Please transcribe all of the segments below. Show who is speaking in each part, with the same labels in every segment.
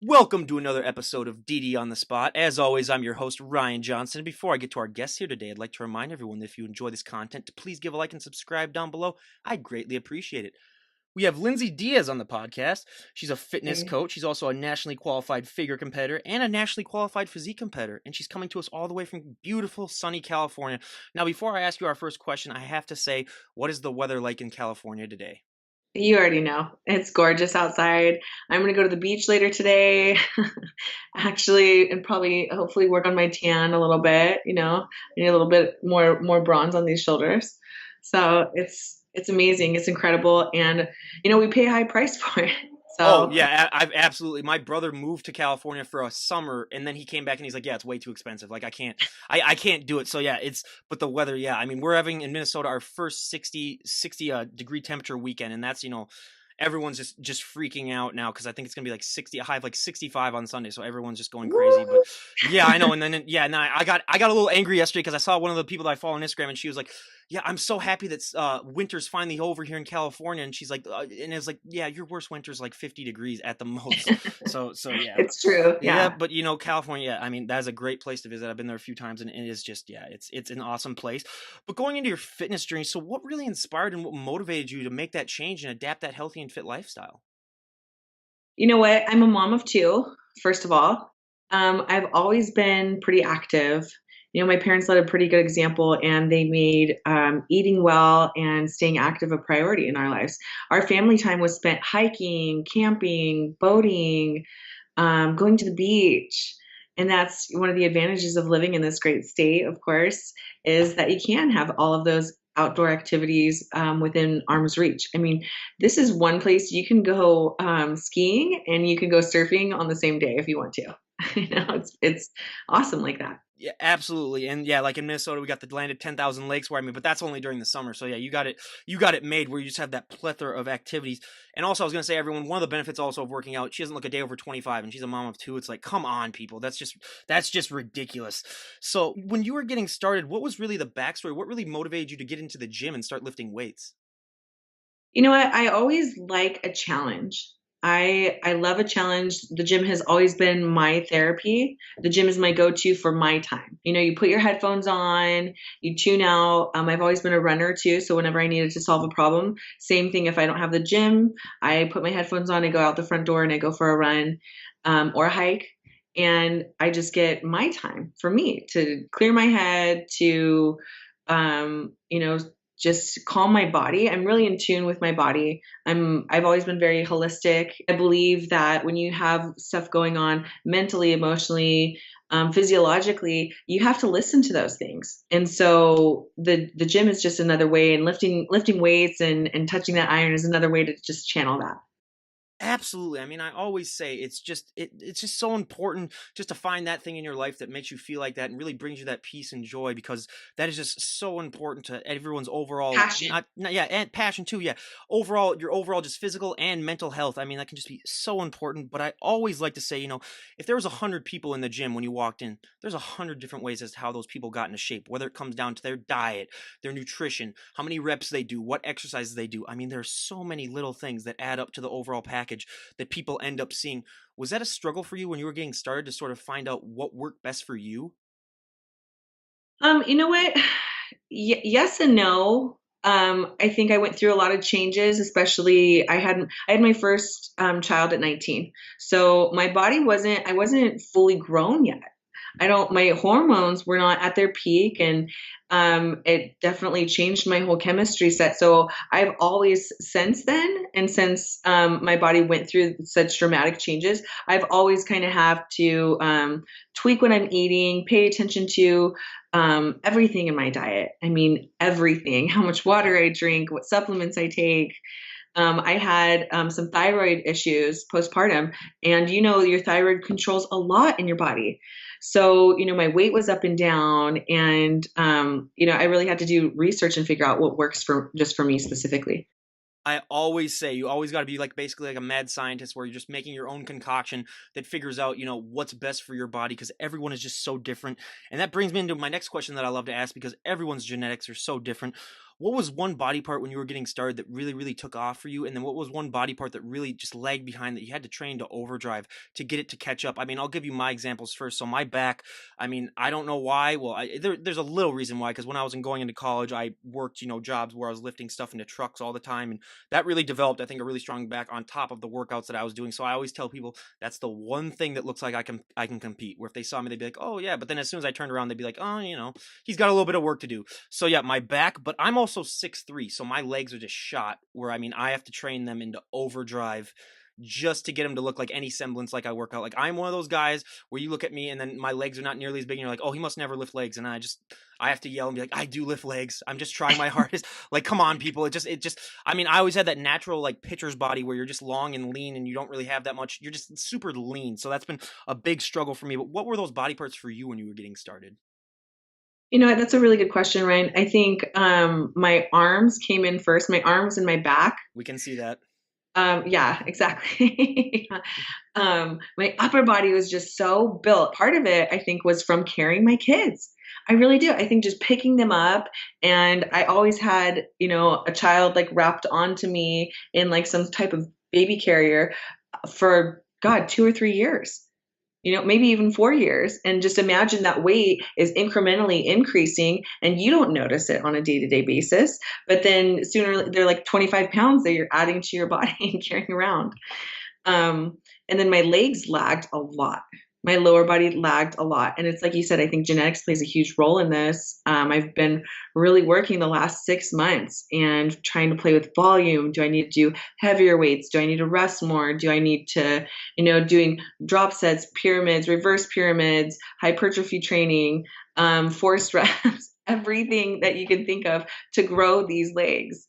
Speaker 1: Welcome to another episode of DD on the Spot. As always, I'm your host, Ryan Johnson. And before I get to our guests here today, I'd like to remind everyone that if you enjoy this content, to please give a like and subscribe down below. I'd greatly appreciate it. We have Lindsey Dias on the podcast. She's a fitness coach. She's also a nationally qualified figure competitor and a nationally qualified physique competitor. And she's coming to us all the way from beautiful, sunny California. Now, before I ask you our first question, I have to say, what is the weather like in California today?
Speaker 2: You already know. It's gorgeous outside. I'm going to go to the beach later today, actually, and probably hopefully work on my tan a little bit. I need a little bit more bronze on these shoulders. So it's amazing. It's incredible. And, we pay a high price for it.
Speaker 1: Oh,
Speaker 2: So
Speaker 1: yeah, I've absolutely. My brother moved to California for a summer, and then he came back and he's like, yeah, it's way too expensive. Like, I can't do it. So, yeah, but the weather, yeah. I mean, we're having in Minnesota our first 60 degree temperature weekend, and that's, everyone's just freaking out now because I think it's gonna be like 60, a high of like 65 on Sunday, so everyone's just going crazy. But yeah, I know. And then I got a little angry yesterday because I saw one of the people that I follow on Instagram, and she was like, "Yeah, I'm so happy that winter's finally over here in California." And she's like, and it's like, "Yeah, your worst winter's like 50 degrees at the most." So yeah,
Speaker 2: it's true.
Speaker 1: yeah.
Speaker 2: Yeah.
Speaker 1: But California, yeah, I mean, that is a great place to visit. I've been there a few times, and it is just, yeah, it's an awesome place. But going into your fitness journey, so what really inspired and what motivated you to make that change and adapt that healthy and fit lifestyle?
Speaker 2: You know what? I'm a mom of two, first of all. I've always been pretty active. My parents led a pretty good example and they made eating well and staying active a priority in our lives. Our family time was spent hiking, camping, boating, going to the beach. And that's one of the advantages of living in this great state, of course, is that you can have all of those outdoor activities within arm's reach. I mean, this is one place you can go skiing and you can go surfing on the same day if you want to. It's awesome like that.
Speaker 1: Yeah, absolutely. And yeah, like in Minnesota, we got the landed 10,000 lakes where, I mean, but that's only during the summer. So yeah, you got it made where you just have that plethora of activities. And also I was going to say, everyone, one of the benefits also of working out, she doesn't look a day over 25 and she's a mom of two. It's like, come on, people. That's just ridiculous. So when you were getting started, what was really the backstory? What really motivated you to get into the gym and start lifting weights?
Speaker 2: You know what? I always like a challenge. I love a challenge. The gym has always been my therapy. The gym is my go-to for my time. You put your headphones on, you tune out. I've always been a runner too, so whenever I needed to solve a problem, same thing. If I don't have the gym, I put my headphones on, I go out the front door, and I go for a run or a hike, and I just get my time for me to clear my head, to um, you know, just calm my body. I'm really in tune with my body. I've always been very holistic. I believe that when you have stuff going on mentally, emotionally, physiologically, you have to listen to those things. And so the gym is just another way, and lifting weights and touching that iron is another way to just channel that.
Speaker 1: Absolutely. I mean, I always say it's just so important just to find that thing in your life that makes you feel like that and really brings you that peace and joy, because that is just so important to everyone's overall,
Speaker 2: Passion.
Speaker 1: not yeah, and passion too. Yeah. Overall, your overall just physical and mental health. I mean, that can just be so important. But I always like to say, if there was 100 people in the gym when you walked in, there's 100 different ways as to how those people got into shape, whether it comes down to their diet, their nutrition, how many reps they do, what exercises they do. I mean, there's so many little things that add up to the overall package that people end up seeing. Was that a struggle for you when you were getting started to sort of find out what worked best for you?
Speaker 2: You know what? Yes and no. I think I went through a lot of changes, especially I had my first child at 19. So my body I wasn't fully grown yet. My hormones were not at their peak, and it definitely changed my whole chemistry set. So I've always, since then, and since my body went through such dramatic changes, I've always kind of have to tweak what I'm eating, pay attention to everything in my diet. I mean, everything, how much water I drink, what supplements I take. I had some thyroid issues postpartum, and your thyroid controls a lot in your body. So, my weight was up and down, and I really had to do research and figure out what works for me specifically.
Speaker 1: I always say you always got to be like basically like a mad scientist where you're just making your own concoction that figures out, what's best for your body, because everyone is just so different. And that brings me into my next question that I love to ask, because everyone's genetics are so different. what was one body part when you were getting started that really, really took off for you? And then what was one body part that really just lagged behind that you had to train to overdrive to get it to catch up? I mean, I'll give you my examples first. So my back, I mean, I don't know why. Well, there's a little reason why, because when I was going into college, I worked, jobs where I was lifting stuff into trucks all the time. And that really developed, I think, a really strong back on top of the workouts that I was doing. So I always tell people that's the one thing that looks like I can compete. Where if they saw me, they'd be like, oh yeah. But then as soon as I turned around, they'd be like, oh, he's got a little bit of work to do. So yeah, my back, but I'm also 6'3", so my legs are just shot where I mean I have to train them into overdrive just to get them to look like any semblance like I work out. Like I'm one of those guys where you look at me and then my legs are not nearly as big and you're like, oh, he must never lift legs. And I have to yell and be like, I do lift legs. I'm just trying my hardest. Like, come on, people. It just, I mean, I always had that natural like pitcher's body where you're just long and lean and you don't really have that much. You're just super lean. So that's been a big struggle for me. But what were those body parts for you when you were getting started?
Speaker 2: That's a really good question, Ryan. I think my arms came in first, my arms and my back.
Speaker 1: We can see that.
Speaker 2: Yeah, exactly. My upper body was just so built. Part of it, I think, was from carrying my kids. I really do. I think just picking them up, and I always had, a child like wrapped onto me in like some type of baby carrier for God, 2 or 3 years. Maybe even 4 years. And just imagine that weight is incrementally increasing and you don't notice it on a day-to-day basis. But then sooner they're like 25 pounds that you're adding to your body and carrying around. And then my legs lagged a lot. My lower body lagged a lot. And it's like you said, I think genetics plays a huge role in this. I've been really working the last 6 months and trying to play with volume. Do I need to do heavier weights? Do I need to rest more? Do I need to, doing drop sets, pyramids, reverse pyramids, hypertrophy training, forced reps, everything that you can think of to grow these legs.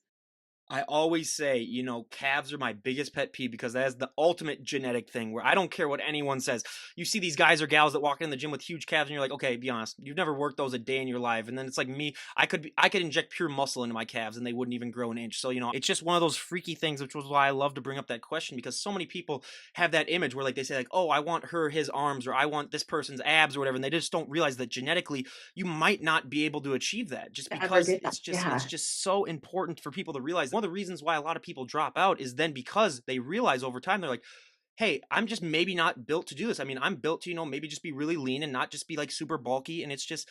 Speaker 1: I always say, calves are my biggest pet peeve because that is the ultimate genetic thing where I don't care what anyone says. You see these guys or gals that walk in the gym with huge calves and you're like, okay, be honest, you've never worked those a day in your life. And then it's like me, I could inject pure muscle into my calves and they wouldn't even grow an inch. So, it's just one of those freaky things, which was why I love to bring up that question because so many people have that image where like they say like, oh, I want his arms or I want this person's abs or whatever. And they just don't realize that genetically you might not be able to achieve that just because it's just so important for people to realize. One of the reasons why a lot of people drop out is then because they realize over time, they're like, hey, I'm just maybe not built to do this. I mean, I'm built to, maybe just be really lean and not just be like super bulky. And it's just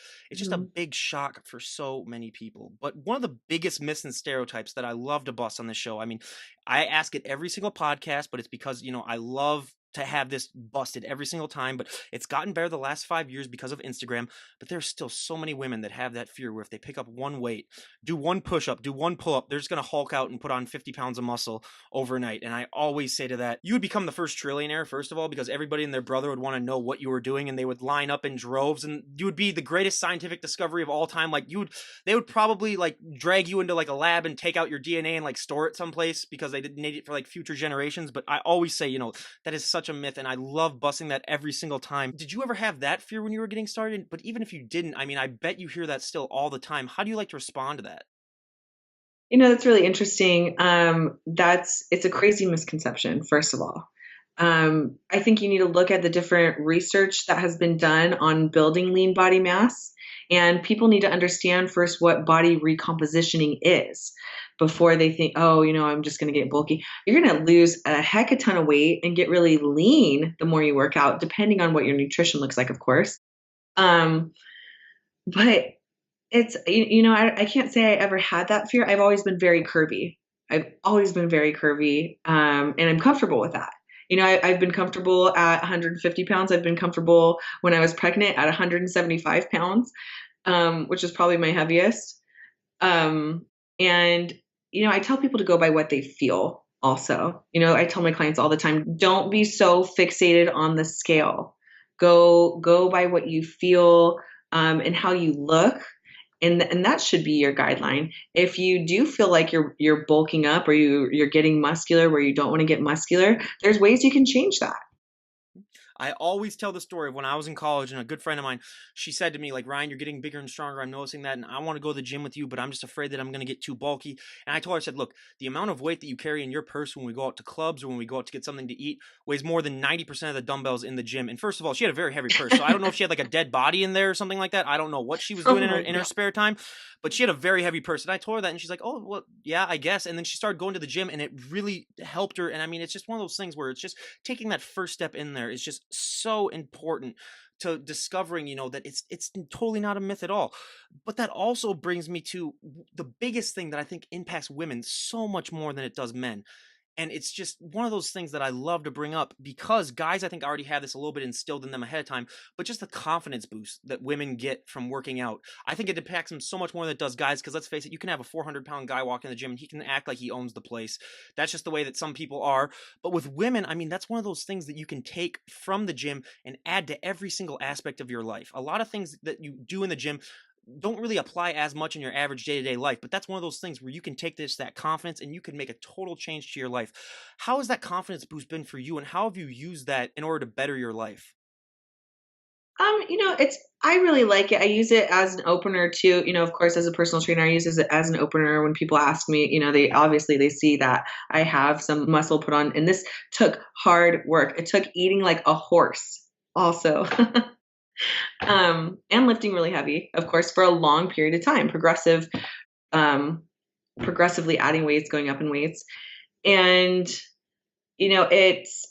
Speaker 1: a big shock for so many people. But one of the biggest myths and stereotypes that I love to bust on this show, I mean, I ask it every single podcast, but it's because, I love to have this busted every single time, but it's gotten better the last 5 years because of Instagram. But there's still so many women that have that fear where if they pick up one weight, do one push-up, do one pull-up, they're just going to hulk out and put on 50 pounds of muscle overnight. And I always say to that, you would become the first trillionaire, first of all, because everybody and their brother would want to know what you were doing and they would line up in droves and you would be the greatest scientific discovery of all time. Like they would probably like drag you into like a lab and take out your DNA and like store it someplace because they didn't need it for like future generations. But I always say, that is such a myth and I love busting that every single time. Did you ever have that fear when you were getting started? But even if you didn't, I mean, I bet you hear that still all the time. How do you like to respond to that?
Speaker 2: That's really interesting. It's a crazy misconception, first of all. I think you need to look at the different research that has been done on building lean body mass. And people need to understand first what body recompositioning is before they think, oh, I'm just going to get bulky. You're going to lose a heck a ton of weight and get really lean the more you work out, depending on what your nutrition looks like, of course. But it's, I can't say I ever had that fear. I've always been very curvy. I've always been very curvy. And I'm comfortable with that. I've been comfortable at 150 pounds. I've been comfortable when I was pregnant at 175 pounds, which is probably my heaviest. And, I tell people to go by what they feel also. I tell my clients all the time, don't be so fixated on the scale. Go by what you feel and how you look. And that should be your guideline. If you do feel like you're bulking up or you're getting muscular where you don't want to get muscular, there's ways you can change that.
Speaker 1: I always tell the story of when I was in college and a good friend of mine, she said to me, like, Ryan, you're getting bigger and stronger. I'm noticing that. And I want to go to the gym with you, but I'm just afraid that I'm going to get too bulky. And I told her, I said, look, the amount of weight that you carry in your purse when we go out to clubs or when we go out to get something to eat weighs more than 90% of the dumbbells in the gym. And first of all, she had a very heavy purse. So I don't know if she had like a dead body in there or something like that. I don't know what she was
Speaker 2: Oh
Speaker 1: doing
Speaker 2: my
Speaker 1: in her
Speaker 2: God.
Speaker 1: spare time, but she had a very heavy purse. And I told her that and she's like, oh, well, yeah, I guess. And then she started going to the gym and it really helped her. And I mean, it's just one of those things where it's just taking that first step in there is just so important to discovering, that it's totally not a myth at all. But that also brings me to the biggest thing that I think impacts women so much more than it does men. And it's just one of those things that I love to bring up because guys, I think, already have this a little bit instilled in them ahead of time, but just the confidence boost that women get from working out. I think it impacts them so much more than it does guys because let's face it, you can have a 400-pound guy walk in the gym and he can act like he owns the place. That's just the way that some people are. But with women, I mean, that's one of those things that you can take from the gym and add to every single aspect of your life. A lot of things that you do in the gym don't really apply as much in your average day-to-day life, but that's one of those things where you can take that confidence and you can make a total change to your life. How has that confidence boost been for you and how have you used that in order to better your life?
Speaker 2: It's I really like it. I use it as an opener too. Of course, as a personal trainer, I use it as an opener when people ask me, they obviously they see that I have some muscle put on, and this took hard work. It took eating like a horse also. And lifting really heavy, of course, for a long period of time, um, progressively adding weights, going up in weights. And it's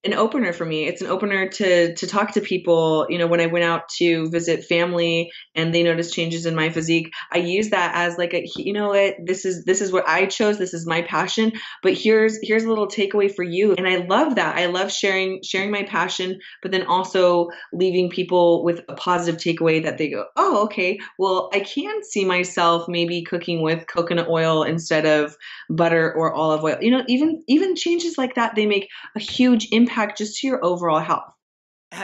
Speaker 2: an opener for me. It's an opener to talk to people. When I went out to visit family and they noticed changes in my physique, I use that as like what, this is what I chose. This is my passion. But here's a little takeaway for you. And I love that. I love sharing my passion, but then also leaving people with a positive takeaway that they go, oh, okay, well, I can see myself maybe cooking with coconut oil instead of butter or olive oil. Even changes like that, they make a huge impact just to your overall health.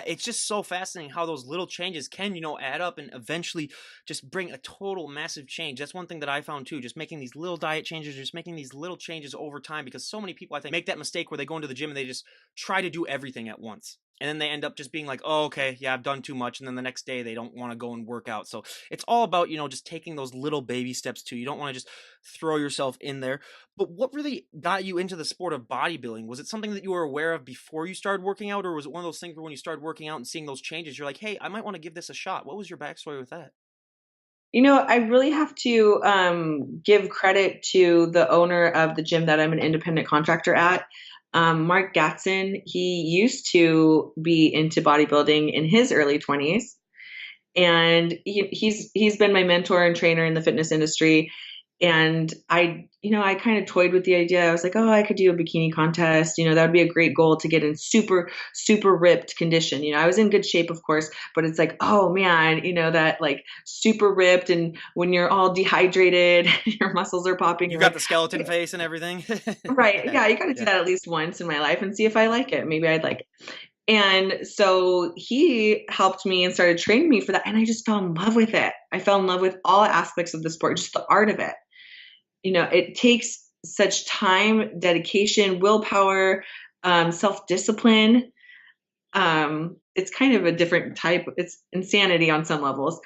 Speaker 1: It's just so fascinating how those little changes can, add up and eventually just bring a total massive change. That's one thing that I found too, just making these little diet changes, just making these little changes over time because so many people I think make that mistake where they go into the gym and they just try to do everything at once. And then they end up just being like, oh, okay, yeah, I've done too much. And then the next day they don't want to go and work out. So it's all about, just taking those little baby steps too. You don't want to just throw yourself in there. But what really got you into the sport of bodybuilding? Was it something that you were aware of before you started working out, or was it one of those things where when you started working out and seeing those changes, you're like, hey, I might want to give this a shot? What was your backstory with that?
Speaker 2: I really have to give credit to the owner of the gym that I'm an independent contractor at. Mark Gatson, he used to be into bodybuilding in his early 20s, and he's been my mentor and trainer in the fitness industry. And I kind of toyed with the idea. I was like, oh, I could do a bikini contest. That would be a great goal to get in super, super ripped condition. I was in good shape, of course, but it's like, oh man, that like super ripped. And when you're all dehydrated, your muscles are popping.
Speaker 1: You
Speaker 2: You're
Speaker 1: got
Speaker 2: like,
Speaker 1: the skeleton face and everything.
Speaker 2: right.
Speaker 1: Yeah,
Speaker 2: Yeah, you got to do
Speaker 1: yeah.
Speaker 2: that at least once in my life and see if I like it. Maybe I'd like it. And so he helped me and started training me for that. And I just fell in love with it. I fell in love with all aspects of the sport, just the art of it. It takes such time, dedication, willpower, self-discipline. It's kind of a different type. It's insanity on some levels,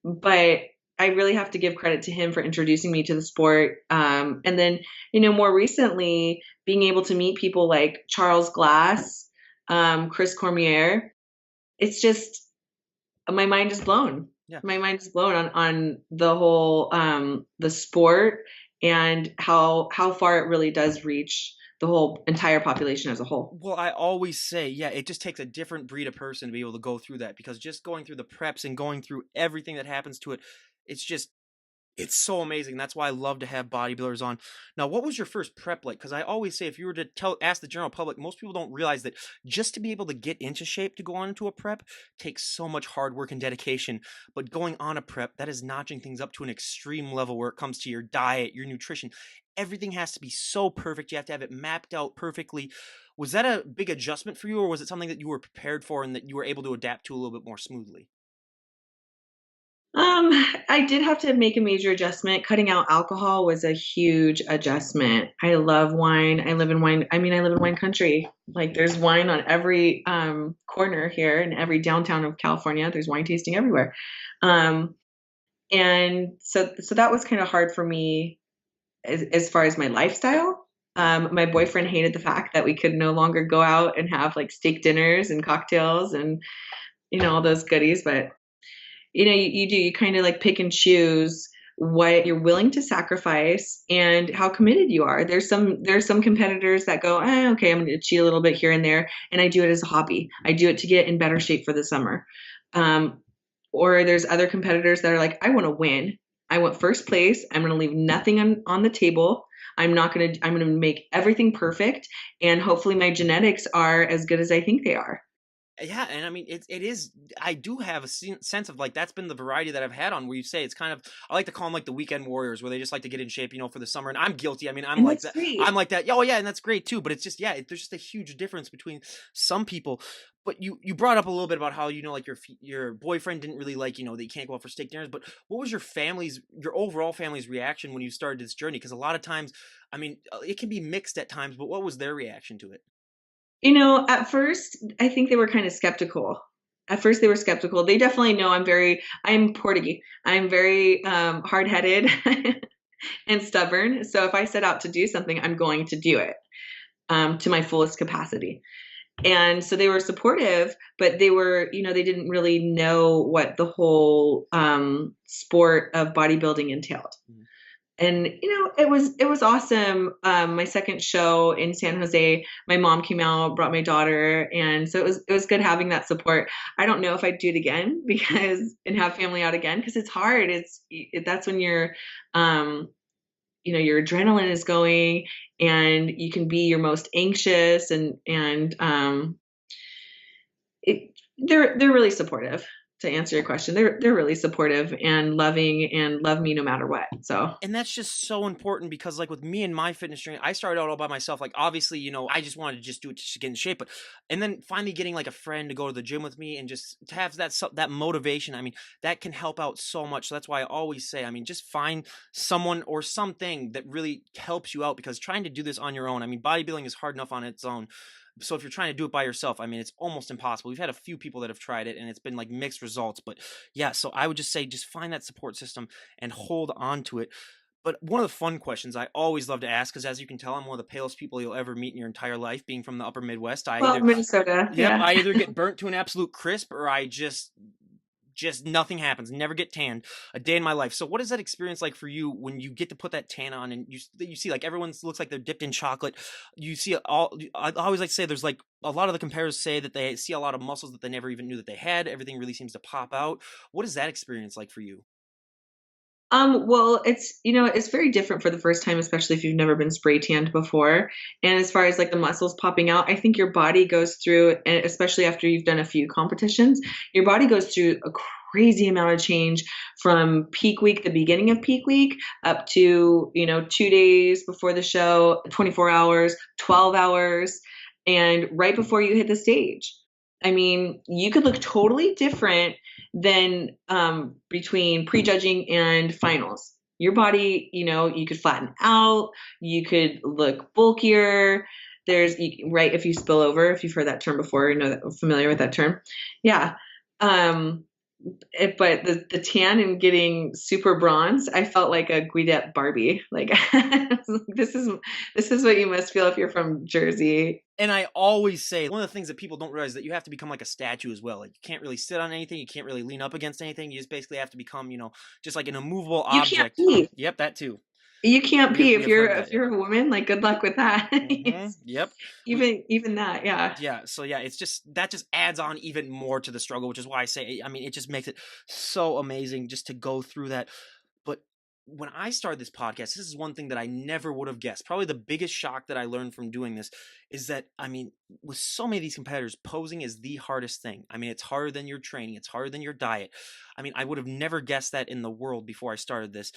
Speaker 2: but I really have to give credit to him for introducing me to the sport. And then, more recently, being able to meet people like Charles Glass, Chris Cormier. It's just my mind is blown.
Speaker 1: Yeah.
Speaker 2: My mind is blown on the whole the sport and how far it really does reach the whole entire population as a whole.
Speaker 1: Well, I always say, yeah, it just takes a different breed of person to be able to go through that because just going through the preps and going through everything that happens to it, it's just it's so amazing. That's why I love to have bodybuilders on. Now, what was your first prep like? Because I always say, if you were to ask the general public, most people don't realize that just to be able to get into shape to go on into a prep takes so much hard work and dedication. But going on a prep, that is notching things up to an extreme level where it comes to your diet, your nutrition. Everything has to be so perfect. You have to have it mapped out perfectly. Was that a big adjustment for you, or was it something that you were prepared for and that you were able to adapt to a little bit more smoothly?
Speaker 2: Um, I did have to make a major adjustment. Cutting out alcohol was a huge adjustment. I love wine. I live in wine. I mean, I live in wine country. Like there's wine on every corner here in every downtown of California. There's wine tasting everywhere. Um, and so that was kind of hard for me as far as my lifestyle. My boyfriend hated the fact that we could no longer go out and have like steak dinners and cocktails and all those goodies, but you kind of like pick and choose what you're willing to sacrifice and how committed you are. There's some competitors that go, okay, I'm going to cheat a little bit here and there, and I do it as a hobby. I do it to get in better shape for the summer. Um, or there's other competitors that are like, I want to win. I want first place. I'm going to leave nothing on the table. I'm going to make everything perfect, and hopefully my genetics are as good as I think they are.
Speaker 1: Yeah, and I mean it is. I do have a sense of like that's been the variety that I've had on where you say it's kind of. I like to call them like the weekend warriors, where they just like to get in shape, for the summer. And I'm guilty. I mean, I'm
Speaker 2: And
Speaker 1: like
Speaker 2: that's
Speaker 1: that.
Speaker 2: great.
Speaker 1: I'm like that. Oh yeah, and that's great too. But it's just there's just a huge difference between some people. But you brought up a little bit about how like your boyfriend didn't really like that you can't go out for steak dinners. But what was your overall family's reaction when you started this journey? Because a lot of times, I mean, it can be mixed at times. But what was their reaction to it?
Speaker 2: At first, I think they were kind of skeptical. At first, they were skeptical. They definitely know I'm Portuguese. I'm very hard-headed and stubborn. So if I set out to do something, I'm going to do it to my fullest capacity. And so they were supportive, but they didn't really know what the whole sport of bodybuilding entailed.
Speaker 1: Mhm.
Speaker 2: And it was awesome. My second show in San Jose, my mom came out, brought my daughter, and so it was good having that support. I don't know if I'd do it again because and have family out again because it's hard. That's when um your adrenaline is going and you can be your most anxious and they're really supportive. To answer your question, they're really supportive and loving and love me no matter what. So
Speaker 1: And that's just so important because like with me and my fitness journey, I started out all by myself. Like obviously, I just wanted to just do it to get in shape, but and then finally getting like a friend to go to the gym with me and just to have that motivation. I mean, that can help out so much. So that's why I always say, I mean, just find someone or something that really helps you out because trying to do this on your own, I mean, bodybuilding is hard enough on its own. So if you're trying to do it by yourself, I mean, it's almost impossible. We've had a few people that have tried it and it's been like mixed results, but yeah, so I would just say just find that support system and hold on to it. But one of the fun questions I always love to ask, because as you can tell, I'm one of the palest people you'll ever meet in your entire life. Being from the Upper Midwest,
Speaker 2: well, Minnesota,
Speaker 1: yep,
Speaker 2: yeah.
Speaker 1: I either get burnt to an absolute crisp, or I just nothing happens. Never get tanned a day in my life. So, what is that experience like for you when you get to put that tan on and you see like everyone looks like they're dipped in chocolate? You see all. I always like to say there's like a lot of the competitors say that they see a lot of muscles that they never even knew that they had. Everything really seems to pop out. What is that experience like for you?
Speaker 2: Well, it's very different for the first time, especially if you've never been spray tanned before. And as far as like the muscles popping out, I think your body goes through, and especially after you've done a few competitions, your body goes through a crazy amount of change from peak week, the beginning of peak week, up to, 2 days before the show, 24 hours, 12 hours, and right before you hit the stage. I mean, you could look totally different than between prejudging and finals. Your body, you could flatten out, you could look bulkier. Right, if you spill over, if you've heard that term before, familiar with that term. Yeah. Um, but the tan and getting super bronze, I felt like a Guidette Barbie. Like this is this is what you must feel if you're from Jersey.
Speaker 1: And I always say one of the things that people don't realize is that you have to become like a statue as well. Like you can't really sit on anything, you can't really lean up against anything. You just basically have to become, just like an immovable
Speaker 2: You can't
Speaker 1: object.
Speaker 2: pee.
Speaker 1: Yep, that too.
Speaker 2: You can't pee
Speaker 1: We
Speaker 2: if
Speaker 1: have
Speaker 2: you're
Speaker 1: heard that.
Speaker 2: if
Speaker 1: Yep.
Speaker 2: you're a woman. Like, good luck with that.
Speaker 1: Yep. We
Speaker 2: Even that, yeah.
Speaker 1: Yeah. So yeah, it's just that just adds on even more to the struggle, which is why I say I mean it just makes it so amazing just to go through that. But when I started this podcast, this is one thing that I never would have guessed. Probably the biggest shock that I learned from doing this is that, I mean, with so many of these competitors, posing is the hardest thing. I mean, it's harder than your training, it's harder than your diet. I mean, I would have never guessed that in the world before I started this.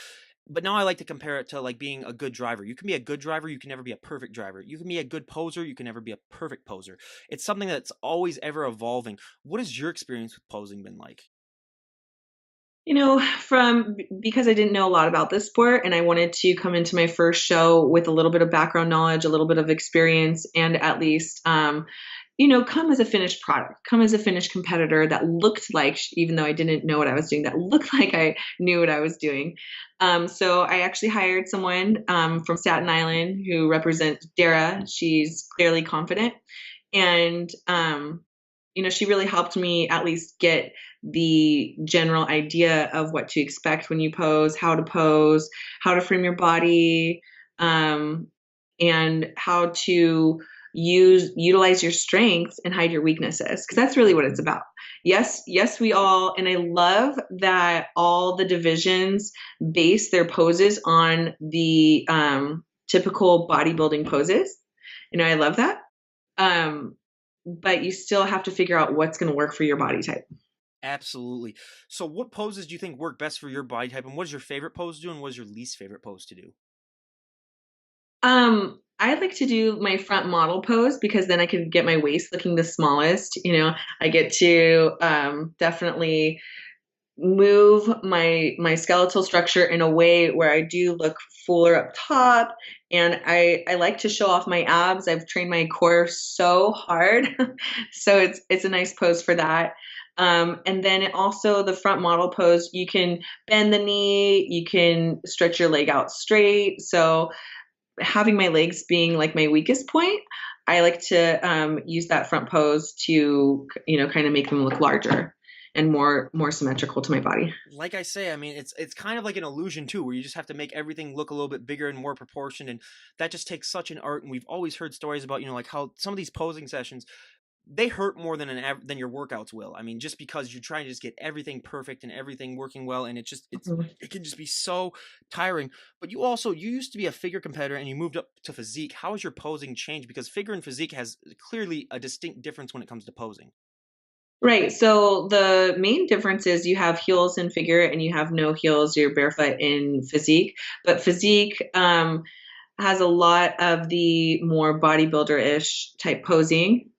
Speaker 1: But now I like to compare it to like being a good driver. You can be a good driver, you can never be a perfect driver. You can be a good poser, you can never be a perfect poser. It's something that's always ever evolving. What has your experience with posing been like?
Speaker 2: Because I didn't know a lot about this sport and I wanted to come into my first show with a little bit of background knowledge, a little bit of experience, and at least, come as a finished product, come as a finished competitor that looked like, even though I didn't know what I was doing, that looked like I knew what I was doing. So I actually hired someone from Staten Island who represents Dara. She's clearly confident. And, she really helped me at least get the general idea of what to expect when you pose, how to frame your body, um, and how to utilize your strengths and hide your weaknesses, because that's really what it's about. Yes, we all, and I love that all the divisions base their poses on the typical bodybuilding poses. I love that. Um, but you still have to figure out what's going to work for your body type.
Speaker 1: Absolutely. So, what poses do you think work best for your body type, and what is your favorite pose to do, and what is your least favorite pose to do?
Speaker 2: I like to do my front model pose because then I can get my waist looking the smallest. I get to definitely move my skeletal structure in a way where I do look fuller up top, and I like to show off my abs. I've trained my core so hard, so it's a nice pose for that. And then also the front model pose, you can bend the knee, you can stretch your leg out straight. So having my legs being like my weakest point, I like to use that front pose to kind of make them look larger and more symmetrical to my body.
Speaker 1: Like I say, I mean, it's kind of like an illusion too, where you just have to make everything look a little bit bigger and more proportioned, and that just takes such an art. And we've always heard stories about, like how some of these posing sessions, they hurt more than than your workouts will. I mean, just because you're trying to just get everything perfect and everything working well, and
Speaker 2: Mhm.
Speaker 1: it can just be so tiring. But you used to be a figure competitor and you moved up to physique. How has your posing changed? Because figure and physique has clearly a distinct difference when it comes to posing.
Speaker 2: Right. So the main difference is you have heels in figure and you have no heels. You're barefoot in physique. But physique has a lot of the more bodybuilder ish type posing,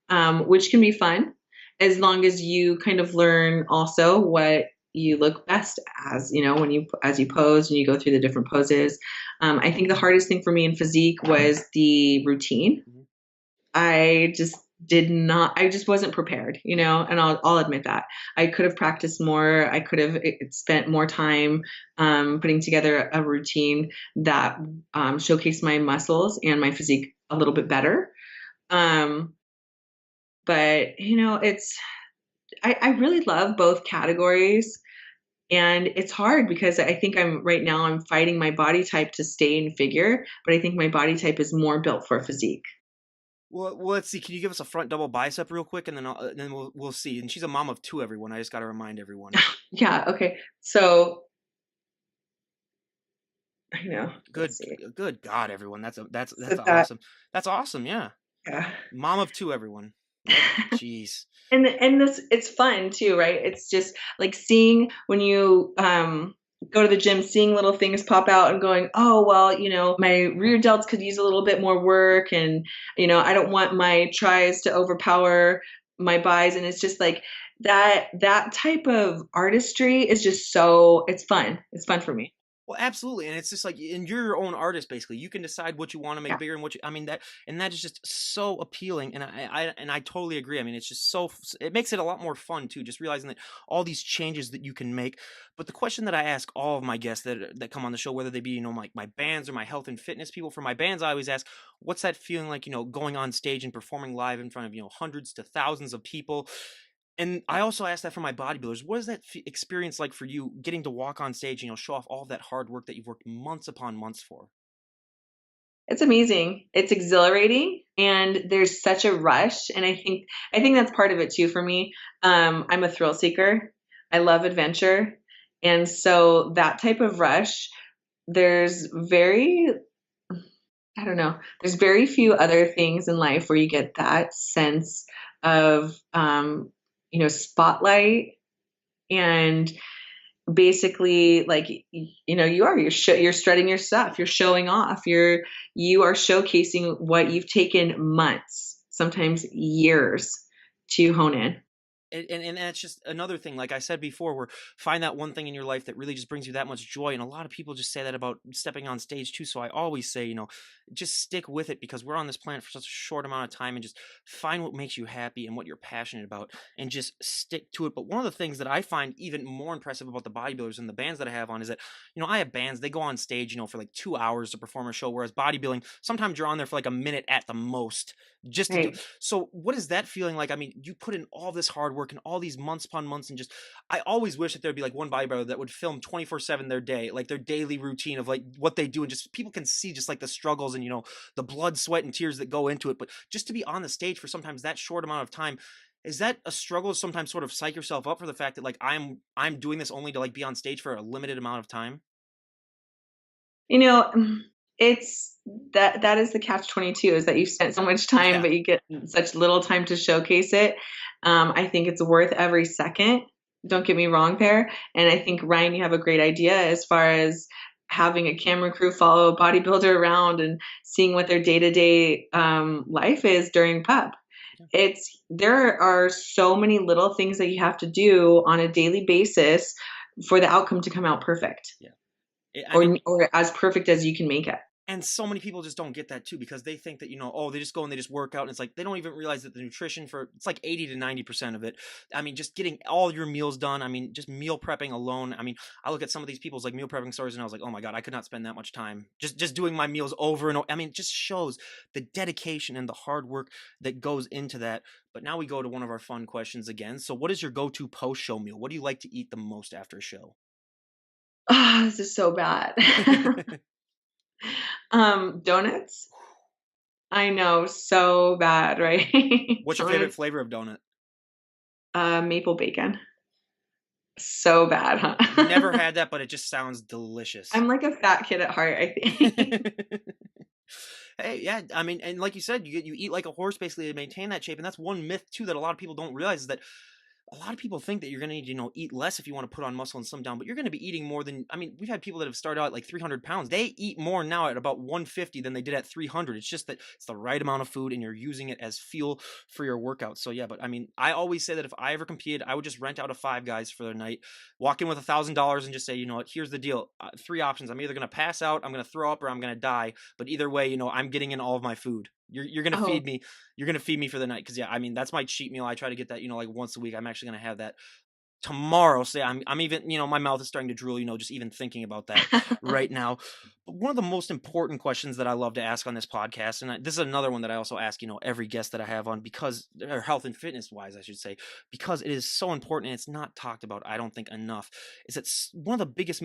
Speaker 2: which can be fun as long as you kind of learn also what you look best as, when as you pose and you go through the different poses. I think the hardest thing for me in physique was the routine.
Speaker 1: Mhm.
Speaker 2: I just did not, I just wasn't prepared, and I'll admit that. I could have practiced more. I could have spent more time putting together a routine that showcased my muscles and my physique a little bit better. Um, but, I really love both categories. And it's hard because I think I'm fighting my body type to stay in figure, but I think my body type is more built for physique.
Speaker 1: Well, let's see. Can you give us a front double bicep real quick, and then we'll see. And she's a mom of two. Everyone, I just got to remind everyone.
Speaker 2: Yeah. Okay. So I know. Let's
Speaker 1: Good,
Speaker 2: see.
Speaker 1: good God, everyone.
Speaker 2: So
Speaker 1: That's
Speaker 2: that,
Speaker 1: awesome. That's awesome. Yeah,
Speaker 2: yeah.
Speaker 1: mom of two. Everyone. Yep. Jeez.
Speaker 2: And this, it's fun too, right? It's just like seeing when you go to the gym, seeing little things pop out and going, oh well, my rear delts could use a little bit more work, and I don't want my tries to overpower my buys, and it's just like that type of artistry is just so it's fun. It's fun for me.
Speaker 1: Well, absolutely, and it's just like, and you're your own artist basically. You can decide what you want to make
Speaker 2: Yeah.
Speaker 1: bigger and what you. I mean that, and that is just so appealing. And I totally agree. I mean, it's just so it makes it a lot more fun too. Just realizing that all these changes that you can make. But the question that I ask all of my guests that come on the show, whether they be my bands or my health and fitness people, for my bands, I always ask, what's that feeling like? Going on stage and performing live in front of hundreds to thousands of people. And I also asked that for my bodybuilders. What is that experience like for you, getting to walk on stage and show off all of that hard work that you've worked months upon months for?
Speaker 2: It's amazing. It's exhilarating and there's such a rush. And I think that's part of it too for me. I'm a thrill seeker. I love adventure. And so that type of rush, there's very, I don't know, there's very few other things in life where you get that sense of, spotlight and basically like you're strutting your stuff, you're showing off, you are showcasing what you've taken months, sometimes years to hone in.
Speaker 1: And that's just another thing. Like I said before, where find that one thing in your life that really just brings you that much joy. And a lot of people just say that about stepping on stage too. So I always say, just stick with it, because we're on this planet for such a short amount of time, and just find what makes you happy and what you're passionate about, and just stick to it. But one of the things that I find even more impressive about the bodybuilders and the bands that I have on is that, I have bands, they go on stage, for like 2 hours to perform a show, whereas bodybuilding, sometimes you're on there for like a minute at the most just to do.
Speaker 2: Right.
Speaker 1: So what is that feeling like? I mean, you put in all this hard work and all these months upon months, and just, I always wish that there'd be like one bodybuilder that would film 24/7 their day, like their daily routine of like what they do, and just people can see just like the struggles and the blood, sweat, and tears that go into it. But just to be on the stage for sometimes that short amount of time, is that a struggle to sometimes sort of psych yourself up for the fact that like I'm doing this only to like be on stage for a limited amount of time?
Speaker 2: You know, it's that is the catch 22, is that you've spent so much time,
Speaker 1: Yeah.
Speaker 2: but you get such little time to showcase it. I think it's worth every second. Don't get me wrong there. And I think, Ryan, you have a great idea as far as having a camera crew follow a bodybuilder around and seeing what their day-to-day life is during prep.
Speaker 1: Yeah.
Speaker 2: There are so many little things that you have to do on a daily basis for the outcome to come out perfect,
Speaker 1: Yeah. I mean,
Speaker 2: or as perfect as you can make it.
Speaker 1: and so many people just don't get that too, because they think that, oh, they just go and they just work out, and it's like they don't even realize that the nutrition for it's like 80 to 90% of it. I mean, just getting all your meals done. I mean, just meal prepping alone. I mean, I look at some of these people's like meal prepping stories, and I was like, oh my God, I could not spend that much time just doing my meals over and over. I mean, it just shows the dedication and the hard work that goes into that. But now we go to one of our fun questions again. So what is your go-to post-show meal? What do you like to eat the most after a show?
Speaker 2: Ah, this is so bad. Donuts. I know, so bad, right?
Speaker 1: What's your favorite
Speaker 2: Donuts,
Speaker 1: flavor of donut?
Speaker 2: maple bacon. So bad,
Speaker 1: Never
Speaker 2: huh?
Speaker 1: had that, but it just sounds delicious.
Speaker 2: I'm like a fat kid at heart, I think.
Speaker 1: Hey, yeah, I mean, and like you said, you eat like a horse basically to maintain that shape, and that's one myth too that a lot of people don't realize, is that a lot of people think that you're gonna need to, eat less if you want to put on muscle and slim down, but you're gonna be eating more than. I mean, we've had people that have started out at like 300 pounds. They eat more now at about 150 than they did at 300. It's just that it's the right amount of food, and you're using it as fuel for your workout. So yeah, but I mean, I always say that if I ever competed, I would just rent out a Five Guys for the night, walk in with $1,000, and just say, you know what, here's the deal. Three options: I'm either gonna pass out, I'm gonna throw up, or I'm gonna die. But either way, I'm getting in all of my food. You're gonna feed
Speaker 2: Oh.
Speaker 1: me. You're gonna feed me for the night, because yeah, I mean that's my cheat meal. I try to get that, like once a week. I'm actually gonna have that tomorrow. Say I'm even, my mouth is starting to drool, just even thinking about that right now. But one of the most important questions that I love to ask on this podcast, and this is another one that I also ask, every guest that I have on, because, or health and fitness wise, I should say, because it is so important and it's not talked about, I don't think, enough, is that one of the biggest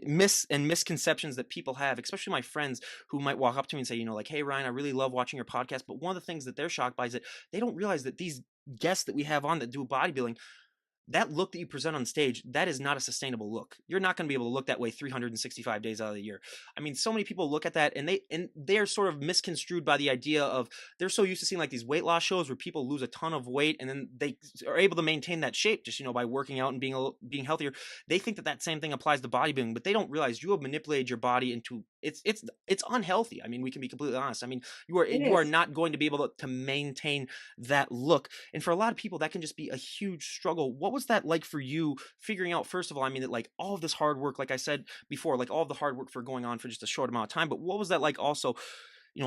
Speaker 1: misconceptions that people have, especially my friends who might walk up to me and say, like, hey Ryan, I really love watching your podcast, but one of the things that they're shocked by is that they don't realize that these guests that we have on that do bodybuilding, that look that you present on stage, that is not a sustainable look. You're not going to be able to look that way 365 days out of the year. I mean, so many people look at that, and they're sort of misconstrued by the idea of, they're so used to seeing like these weight loss shows where people lose a ton of weight and then they are able to maintain that shape just, by working out and being healthier. They think that that same thing applies to bodybuilding, but they don't realize you have manipulated your body into it's unhealthy. I mean, we can be completely honest. I mean,
Speaker 2: It
Speaker 1: you are
Speaker 2: is.
Speaker 1: not going to be able to maintain that look. And for a lot of people, that can just be a huge struggle. What was that like for you, figuring out, first of all, I mean, that like all of this hard work, like I said before, like all of the hard work for going on for just a short amount of time, but what was that like also,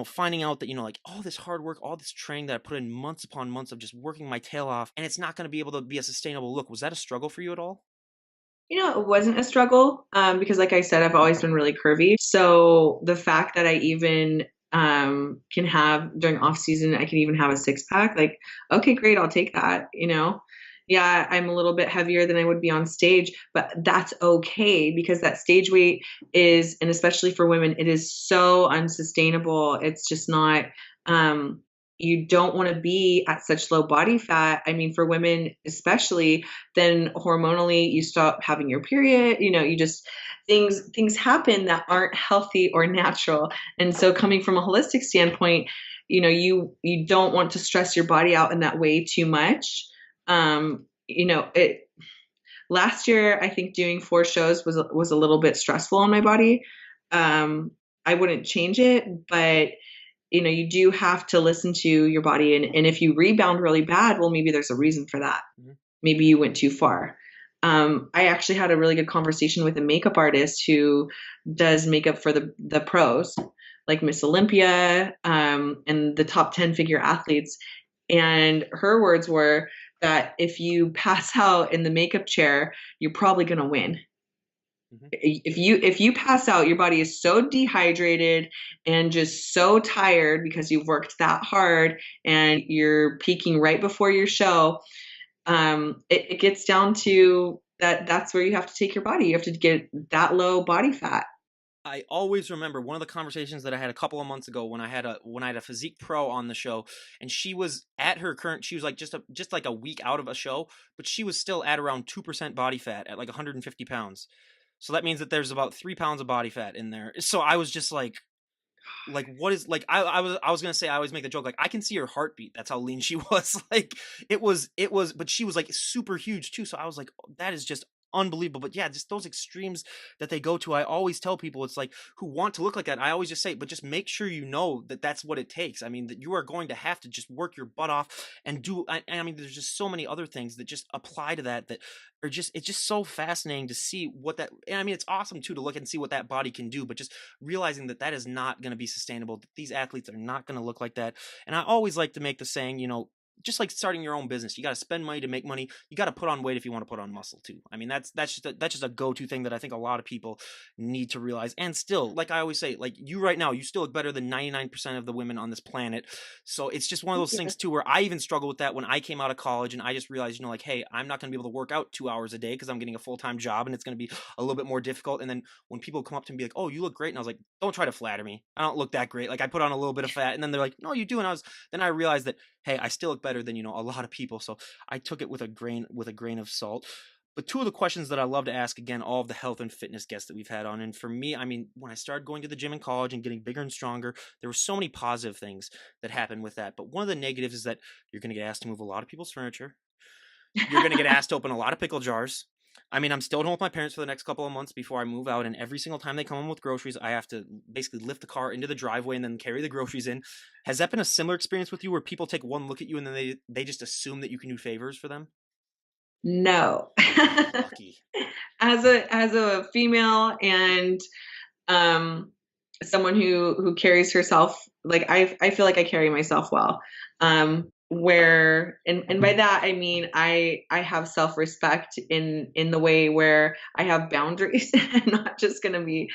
Speaker 1: finding out that, like all this hard work, all this training that I put in months upon months of just working my tail off, and it's not going to be able to be a sustainable look. Was that a struggle for you at all?
Speaker 2: It wasn't a struggle, because like I said, I've always been really curvy. So the fact that I even can have during off season, I can even have a six pack, like, okay, great, I'll take that. Yeah, I'm a little bit heavier than I would be on stage, but that's okay, because that stage weight is, and especially for women, it is so unsustainable. It's just not, you don't want to be at such low body fat. I mean, for women especially, then hormonally you stop having your period. You just, things happen that aren't healthy or natural. And so coming from a holistic standpoint, you don't want to stress your body out in that way too much. It Last year, I think doing 4 shows was a little bit stressful on my body. I wouldn't change it, but you do have to listen to your body. And if you rebound really bad, well, maybe there's a reason for that.
Speaker 1: Mhm.
Speaker 2: Maybe you went too far. I actually had a really good conversation with a makeup artist who does makeup for the pros, like Miss Olympia, and the top 10 figure athletes. And her words were that if you pass out in the makeup chair, you're probably going to win.
Speaker 1: Mhm.
Speaker 2: If you pass out, your body is so dehydrated and just so tired because you've worked that hard and you're peaking right before your show. It gets down to that's where you have to take your body. You have to get that low body fat.
Speaker 1: I always remember one of the conversations that I had a couple of months ago when I had a physique pro on the show, and she was at her current. She was like just like a week out of a show, but she was still at around 2% body fat at like 150 pounds. So that means that there's about 3 pounds of body fat in there. So I was just like what is like I was gonna say, I always make the joke like I can see her heartbeat. That's how lean she was. Like it was, but she was like super huge too. So I was like, "Oh, that is just unbelievable." But yeah, just those extremes that they go to. I always tell people it's like who want to look like that. I always just say, but just make sure you know that that's what it takes. I mean, that you are going to have to just work your butt off and do. I mean, there's just so many other things that just apply to that that are just it's just so fascinating to see what that. And I mean, it's awesome too to look and see what that body can do, but just realizing that that is not going to be sustainable. That these athletes are not going to look like that. And I always like to make the saying, just like starting your own business, you got to spend money to make money. You got to put on weight if you want to put on muscle too. I mean, that's just a go-to thing that I think a lot of people need to realize. And still, like I always say, like you right now, you still look better than 99% of the women on this planet. So it's just one of those
Speaker 2: Yeah.
Speaker 1: things too, where I even struggle with that when I came out of college and I just realized, like, hey, I'm not going to be able to work out 2 hours a day because I'm getting a full-time job and it's going to be a little bit more difficult. And then when people come up to me and be like, oh, you look great, and I was like, don't try to flatter me. I don't look that great. Like I put on a little bit of fat, and then they're like, no, you do. And then I realized that, hey, I still look better than a lot of people. So I took it with a grain of salt. But two of the questions that I love to ask again, all of the health and fitness guests that we've had on, and for me, I mean, when I started going to the gym in college and getting bigger and stronger, there were so many positive things that happened with that. But one of the negatives is that you're going to get asked to move a lot of people's furniture. You're going to get asked to open a lot of pickle jars. I mean, I'm still at home with my parents for the next couple of months before I move out, and every single time they come home with groceries, I have to basically lift the car into the driveway and then carry the groceries in. Has that been a similar experience with you, where people take one look at you and then they just assume that you can do favors for them?
Speaker 2: No.
Speaker 1: Lucky.
Speaker 2: As a female and um someone who carries herself, like I feel like I carry myself well. Where and by that I mean I have self-respect in the way where I have boundaries. I'm not just gonna be,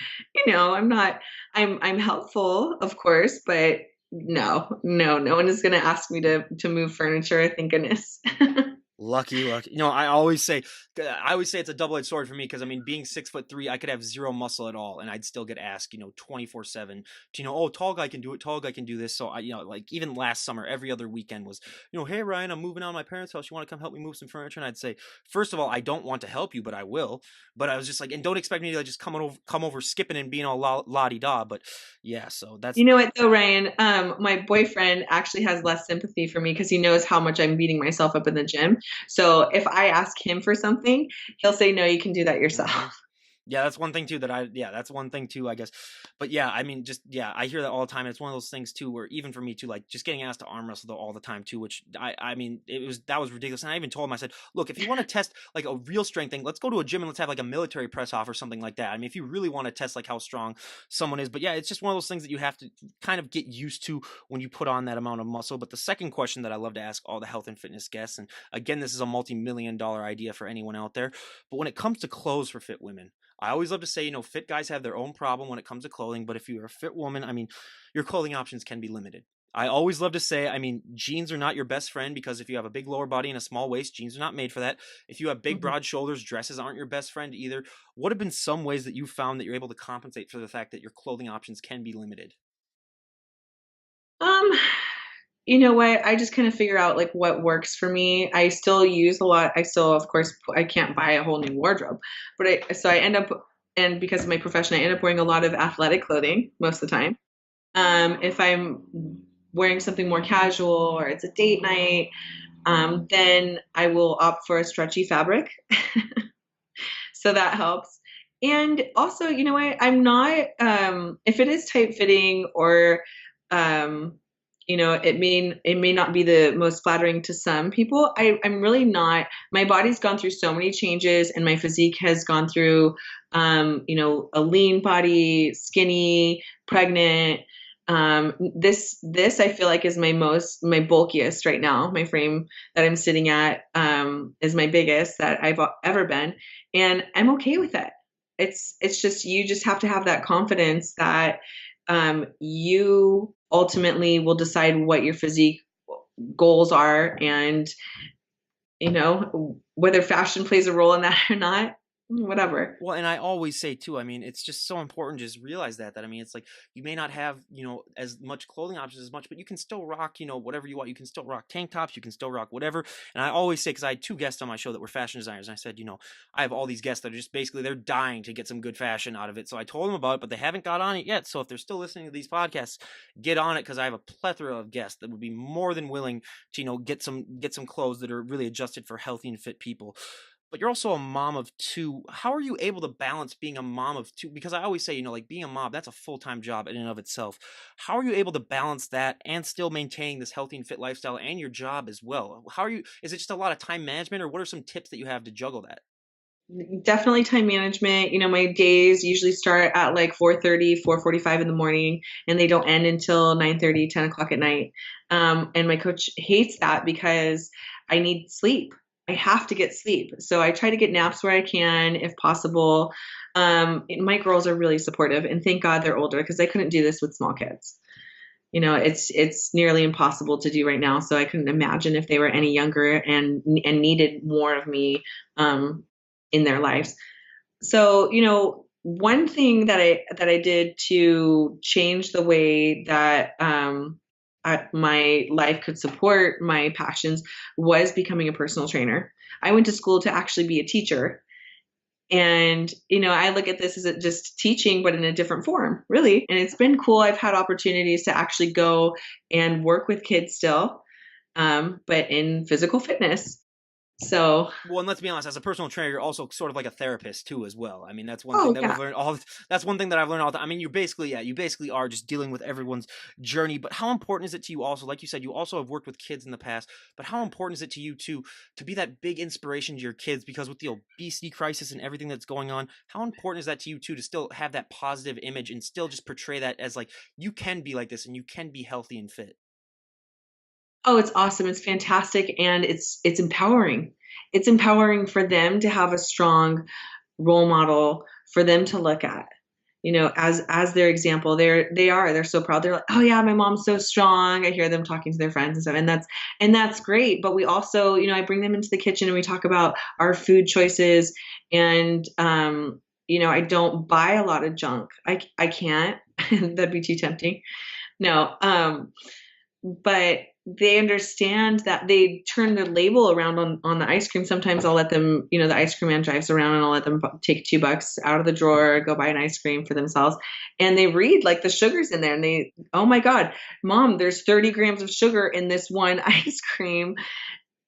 Speaker 2: I'm helpful, of course, but no one is gonna ask me to move furniture, thank goodness.
Speaker 1: Lucky, lucky. I always say it's a double edged sword for me because I mean, being 6'3", I could have zero muscle at all, and I'd still get asked, 24/7 to, oh, tall guy can do it, tall guy can do this. So like even last summer, every other weekend was, hey Ryan, I'm moving out of my parents' house. You want to come help me move some furniture? And I'd say, first of all, I don't want to help you, but I will. But I was just like, and don't expect me to like, just come over skipping and being all la di da. But yeah, so that's
Speaker 2: You know what though, Ryan? My boyfriend actually has less sympathy for me because he knows how much I'm beating myself up in the gym. So if I ask him for something, he'll say, "No, you can do that
Speaker 1: Mhm.
Speaker 2: yourself."
Speaker 1: Yeah, that's one thing too that's one thing too, I guess. But yeah, I mean, just yeah, I hear that all the time. It's one of those things too where even for me too, like just getting asked to arm wrestle all the time too, which I mean, that was ridiculous. And I even told him, I said, look, if you want to test like a real strength thing, let's go to a gym and let's have like a military press off or something like that. I mean, if you really want to test like how strong someone is, but yeah, it's just one of those things that you have to kind of get used to when you put on that amount of muscle. But the second question that I love to ask all the health and fitness guests, and again, this is a multi-million-dollar idea for anyone out there, but when it comes to clothes for fit women, I always love to say, fit guys have their own problem when it comes to clothing, but if you're a fit woman, I mean, your clothing options can be limited. I always love to say, I mean, jeans are not your best friend because if you have a big lower body and a small waist, jeans are not made for that. If you have big,
Speaker 2: Mhm.
Speaker 1: broad shoulders, dresses aren't your best friend either. What have been some ways that you found that you're able to compensate for the fact that your clothing options can be limited?
Speaker 2: Um, you know what? I just kind of figure out like what works for me. I still use a lot. I still, of course, I can't buy a whole new wardrobe, but I end up, and because of my profession, I end up wearing a lot of athletic clothing most of the time. If I'm wearing something more casual or it's a date night, then I will opt for a stretchy fabric. So that helps. And also, you know what? I'm not, if it is tight fitting or um, it may not be the most flattering to some people. I'm really not. My body's gone through so many changes, and my physique has gone through, a lean body, skinny, pregnant. This I feel like is my bulkiest right now. My frame that I'm sitting at is my biggest that I've ever been, and I'm okay with it. It's just you just have to have that confidence that you ultimately will decide what your physique goals are, and whether fashion plays a role in that or not, whatever.
Speaker 1: Well, and I always say too, I mean, it's just so important to just realize that I mean, it's like you may not have, as much clothing options as much, but you can still rock, whatever you want. You can still rock tank tops, you can still rock whatever. And I always say, because I had two guests on my show that were fashion designers, and I said, I have all these guests that are just basically they're dying to get some good fashion out of it. So I told them about it, but they haven't got on it yet. So if they're still listening to these podcasts, get on it, because I have a plethora of guests that would be more than willing to, get some clothes that are really adjusted for healthy and fit people. But you're also a mom of two. How are you able to balance being a mom of two? Because I always say, like being a mom, that's a full-time job in and of itself. How are you able to balance that and still maintaining this healthy and fit lifestyle and your job as well? Is it just a lot of time management, or what are some tips that you have to juggle that?
Speaker 2: Definitely time management. My days usually start at like 4:30, 4:45 in the morning, and they don't end until 9:30, 10 o'clock at night. And my coach hates that because I need sleep. I have to get sleep. So I try to get naps where I can, if possible. My girls are really supportive, and thank God they're older, because I couldn't do this with small kids. It's nearly impossible to do right now. So I couldn't imagine if they were any younger and needed more of me in their lives. So, one thing that I did to change the way that my life could support my passions was becoming a personal trainer. I went to school to actually be a teacher. And, I look at this as just teaching, but in a different form, really. And it's been cool. I've had opportunities to actually go and work with kids still, but in physical fitness. So,
Speaker 1: Well, and let's be honest, as a personal trainer, you're also sort of like a therapist too, as well. I mean, that's one thing
Speaker 2: oh,
Speaker 1: that we've
Speaker 2: yeah.
Speaker 1: learned all. That's one thing that I've learned all the time. I mean, you basically are just dealing with everyone's journey. But how important is it to you also? Like you said, you also have worked with kids in the past. But how important is it to you to be that big inspiration to your kids? Because with the obesity crisis and everything that's going on, how important is that to you too, to still have that positive image and still just portray that as like you can be like this and you can be healthy and fit?
Speaker 2: Oh, it's awesome. It's fantastic, and it's empowering. It's empowering for them to have a strong role model for them to look at. As their example. They're so proud. They're like, "Oh yeah, my mom's so strong." I hear them talking to their friends and stuff, and that's great. But we also, I bring them into the kitchen and we talk about our food choices, and I don't buy a lot of junk. I can't. That'd be too tempting. No. But they understand that they turn the label around on the ice cream. Sometimes I'll let them, the ice cream man drives around, and I'll let them take $2 out of the drawer, go buy an ice cream for themselves. And they read like the sugars in there, and oh my God, Mom, there's 30 grams of sugar in this one ice cream.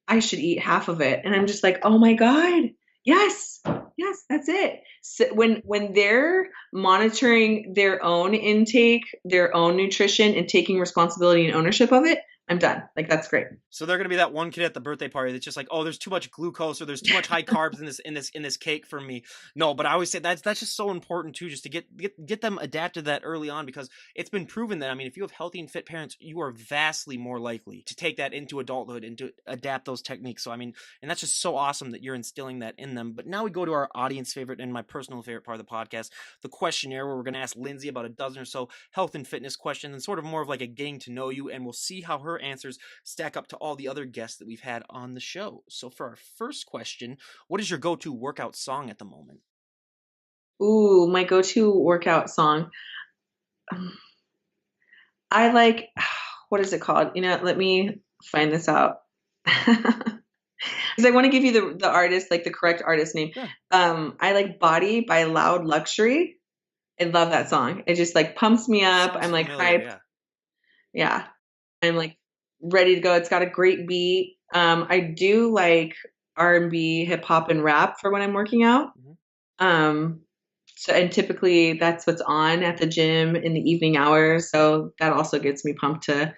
Speaker 2: I should eat half of it. And I'm just like, oh my God, yes, yes, that's it. So when they're monitoring their own intake, their own nutrition, and taking responsibility and ownership of it, I'm done. Like, that's great.
Speaker 1: So they're gonna be that one kid at the birthday party that's just like, oh, there's too much glucose or there's too much high carbs in this cake for me. No, but I always say that's just so important too, just to get them adapted to that early on, because it's been proven that, I mean, if you have healthy and fit parents, you are vastly more likely to take that into adulthood and to adapt those techniques. So I mean, and that's just so awesome that you're instilling that in them. But now we go to our audience favorite and my personal favorite part of the podcast, the questionnaire, where we're gonna ask Lindsey about a dozen or so health and fitness questions, and sort of more of like a getting to know you, and we'll see how her answers stack up to all the other guests that we've had on the show. So for our first question, what is your go-to workout song at the moment?
Speaker 2: Ooh, my go-to workout song. I like, what is it called? Let me find this out. Because I want to give you the artist, like the correct artist name.
Speaker 1: Yeah,
Speaker 2: I like Body by Loud Luxury. I love that song. It just like pumps me up.
Speaker 1: sounds
Speaker 2: I'm like
Speaker 1: familiar.
Speaker 2: hyped.
Speaker 1: Yeah.
Speaker 2: Yeah. I'm like ready to go. It's got a great beat. I do like R&B, hip hop, and rap for when I'm working out.
Speaker 1: Mhm.
Speaker 2: Um, So, and typically that's what's on at the gym in the evening hours. So that also gets me pumped to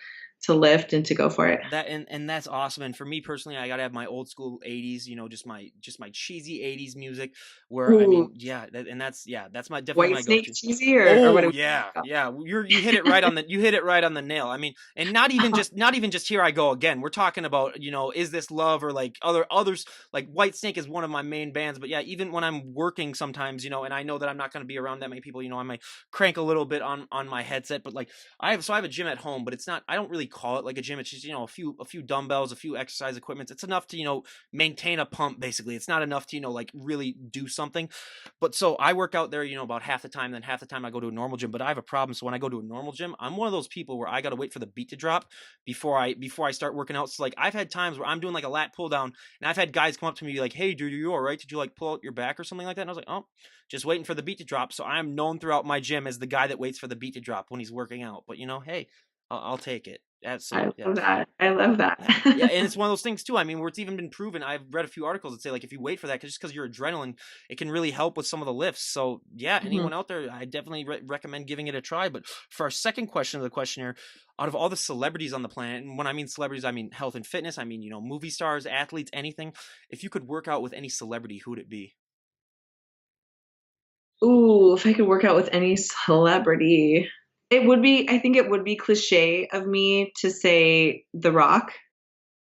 Speaker 2: lift and to go for it.
Speaker 1: That and that's awesome. And for me personally, I gotta have my old school '80s, just my cheesy '80s music. Where I
Speaker 2: Ooh,
Speaker 1: mean, yeah, that's my definitely
Speaker 2: white
Speaker 1: my
Speaker 2: snake
Speaker 1: go-to.
Speaker 2: cheesy or what?
Speaker 1: Oh yeah, yeah. You hit it right on the nail. I mean, and not even just here I go again. We're talking about is this love or like others like White Snake is one of my main bands. But yeah, even when I'm working sometimes, and I know that I'm not going to be around that many people, I might crank a little bit on my headset. But like I have a gym at home, but it's not. I don't really call it like a gym. It's just a few dumbbells, a few exercise equipments. It's enough to maintain a pump. Basically, it's not enough to like really do something. But so I work out there, about half the time. Then half the time I go to a normal gym. But I have a problem. So when I go to a normal gym, I'm one of those people where I got to wait for the beat to drop before I start working out. So like I've had times where I'm doing like a lat pull down, and I've had guys come up to me be like, "Hey, dude, are you all right? Did you like pull out your back or something like that?" And I was like, "Oh, just waiting for the beat to drop." So I'm known throughout my gym as the guy that waits for the beat to drop when he's working out. But hey, I'll take it. That's
Speaker 2: I
Speaker 1: so yeah.
Speaker 2: love that. I love that.
Speaker 1: Yeah, yeah, and it's one of those things too. I mean, where it's even been proven. I've read a few articles that say like if you wait for that, just because your adrenaline, it can really help with some of the lifts. So yeah,
Speaker 2: Mhm.
Speaker 1: anyone out there, I definitely recommend giving it a try. But for our second question of the questionnaire, out of all the celebrities on the planet, and when I mean celebrities, I mean health and fitness. I mean movie stars, athletes, anything. If you could work out with any celebrity, who would it be?
Speaker 2: Ooh, if I could work out with any celebrity, I think it would be cliche of me to say The Rock.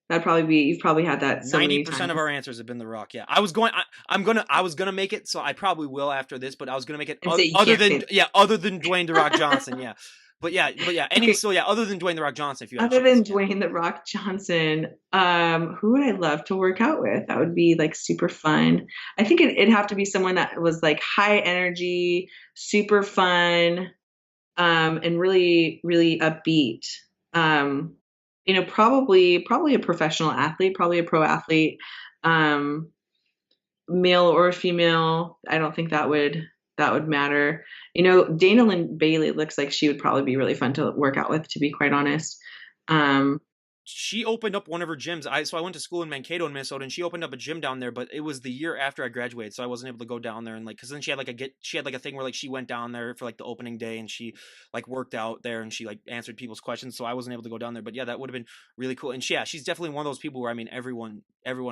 Speaker 2: You've probably had that so
Speaker 1: Ninety
Speaker 2: many
Speaker 1: percent of
Speaker 2: times.
Speaker 1: our answers have been The Rock. Yeah, I was gonna make it, so I probably will after this. But I was gonna make it
Speaker 2: And say you
Speaker 1: other
Speaker 2: can't
Speaker 1: than
Speaker 2: say
Speaker 1: yeah, other than Dwayne The Rock Johnson. Yeah, but yeah,
Speaker 2: okay,
Speaker 1: other than Dwayne The Rock Johnson, if you had a
Speaker 2: other
Speaker 1: chance.
Speaker 2: than
Speaker 1: Yeah,
Speaker 2: Dwayne The Rock Johnson, who would I love to work out with? That would be like super fun. I think it'd have to be someone that was like high energy, super fun, and really, really upbeat. Um, probably a professional athlete, probably a pro athlete, um, male or female. I don't think that would matter. Dana Lynn Bailey looks like she would probably be really fun to work out with, to be quite honest. Um,
Speaker 1: she opened up one of her gyms. I went to school in Mankato, in Minnesota, and she opened up a gym down there. But it was the year after I graduated, so I wasn't able to go down there and like because then she had like a thing where like she went down there for like the opening day and she like worked out there and she like answered people's questions. So I wasn't able to go down there. But yeah, that would have been really cool. And she's definitely one of those people where I mean everyone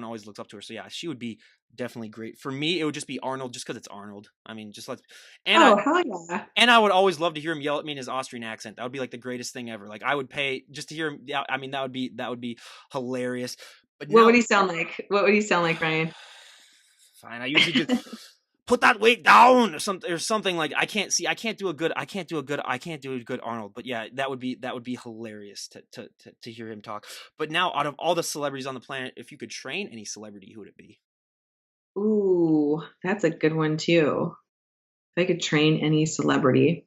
Speaker 1: always looks up to her. So yeah, she would be definitely great. For me, it would just be Arnold, just because it's Arnold. I mean, just let and I
Speaker 2: oh, hell yeah.
Speaker 1: and I would always love to hear him yell at me in his Austrian accent. That would be like the greatest thing ever. Like I would pay just to hear him. Yeah, I mean that would be hilarious. But
Speaker 2: What would
Speaker 1: now,
Speaker 2: he sound like? What would he sound like, Ryan?
Speaker 1: fine. I usually just put that weight down or something like I can't do a good Arnold. But yeah, that would be hilarious to hear him talk. But now, out of all the celebrities on the planet, if you could train any celebrity, who would it be?
Speaker 2: Ooh, that's a good one too. If I could train any celebrity.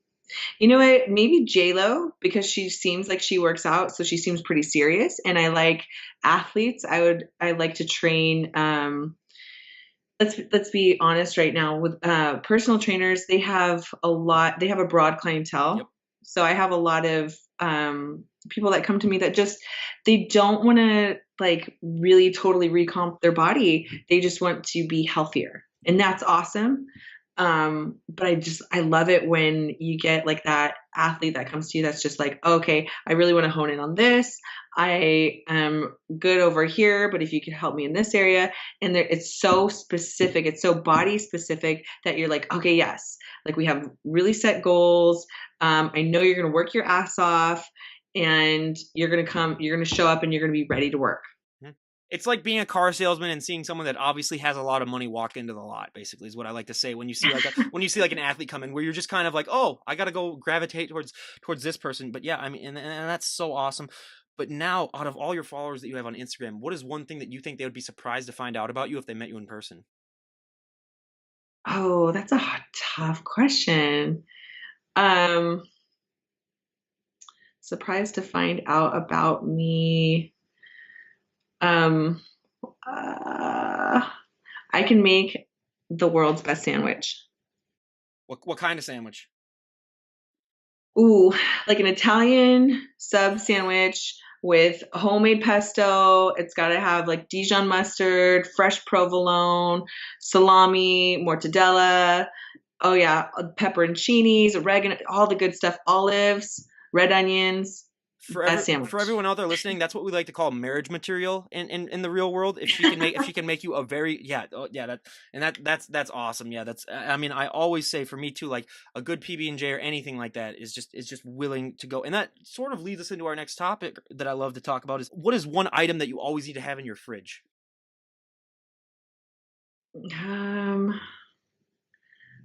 Speaker 2: You know what? Maybe J Lo because she seems like she works out, so she seems pretty serious. And I like athletes. I like to train. Let's be honest right now with personal trainers. They have a broad
Speaker 1: Yep.
Speaker 2: clientele. So I have a lot of people that come to me that just they don't want to like really totally recomp their body. They just want to be healthier, and that's awesome. But I love it when you get like that athlete that comes to you that's just like, okay, I really want to hone in on this. I am good over here, but if you could help me in this area, and it's so specific, it's so body specific that you're like, okay, yes, like we have really set goals. I know you're going to work your ass off, and you're going to show up, and you're going to be ready to work.
Speaker 1: Mhm. It's like being a car salesman and seeing someone that obviously has a lot of money walk into the lot. Basically, is what I like to say when you see like an athlete come in, where you're just kind of like, oh, I got to go gravitate towards this person. But yeah, I mean, and that's so awesome. But now, out of all your followers that you have on Instagram, what is one thing that you think they would be surprised to find out about you if they met you in person?
Speaker 2: Oh, that's a tough question. Um, Surprised to find out about me. Um, uh, I can make the world's best sandwich.
Speaker 1: What kind of sandwich?
Speaker 2: Ooh, like an Italian sub sandwich with homemade pesto. It's got to have like Dijon mustard, fresh provolone, salami, mortadella. Oh yeah, pepperoncinis, oregano, all the good stuff, olives, red onions, best
Speaker 1: For
Speaker 2: sandwich.
Speaker 1: everyone out there listening, that's what we like to call marriage material in the real world. If she can make you a very yeah oh, yeah that and that's awesome. Yeah, that's I mean I always say for me too, like a good PB&J or anything like that is just willing to go. And that sort of leads us into our next topic that I love to talk about is what is one item that you always need to have in your fridge?
Speaker 2: Um,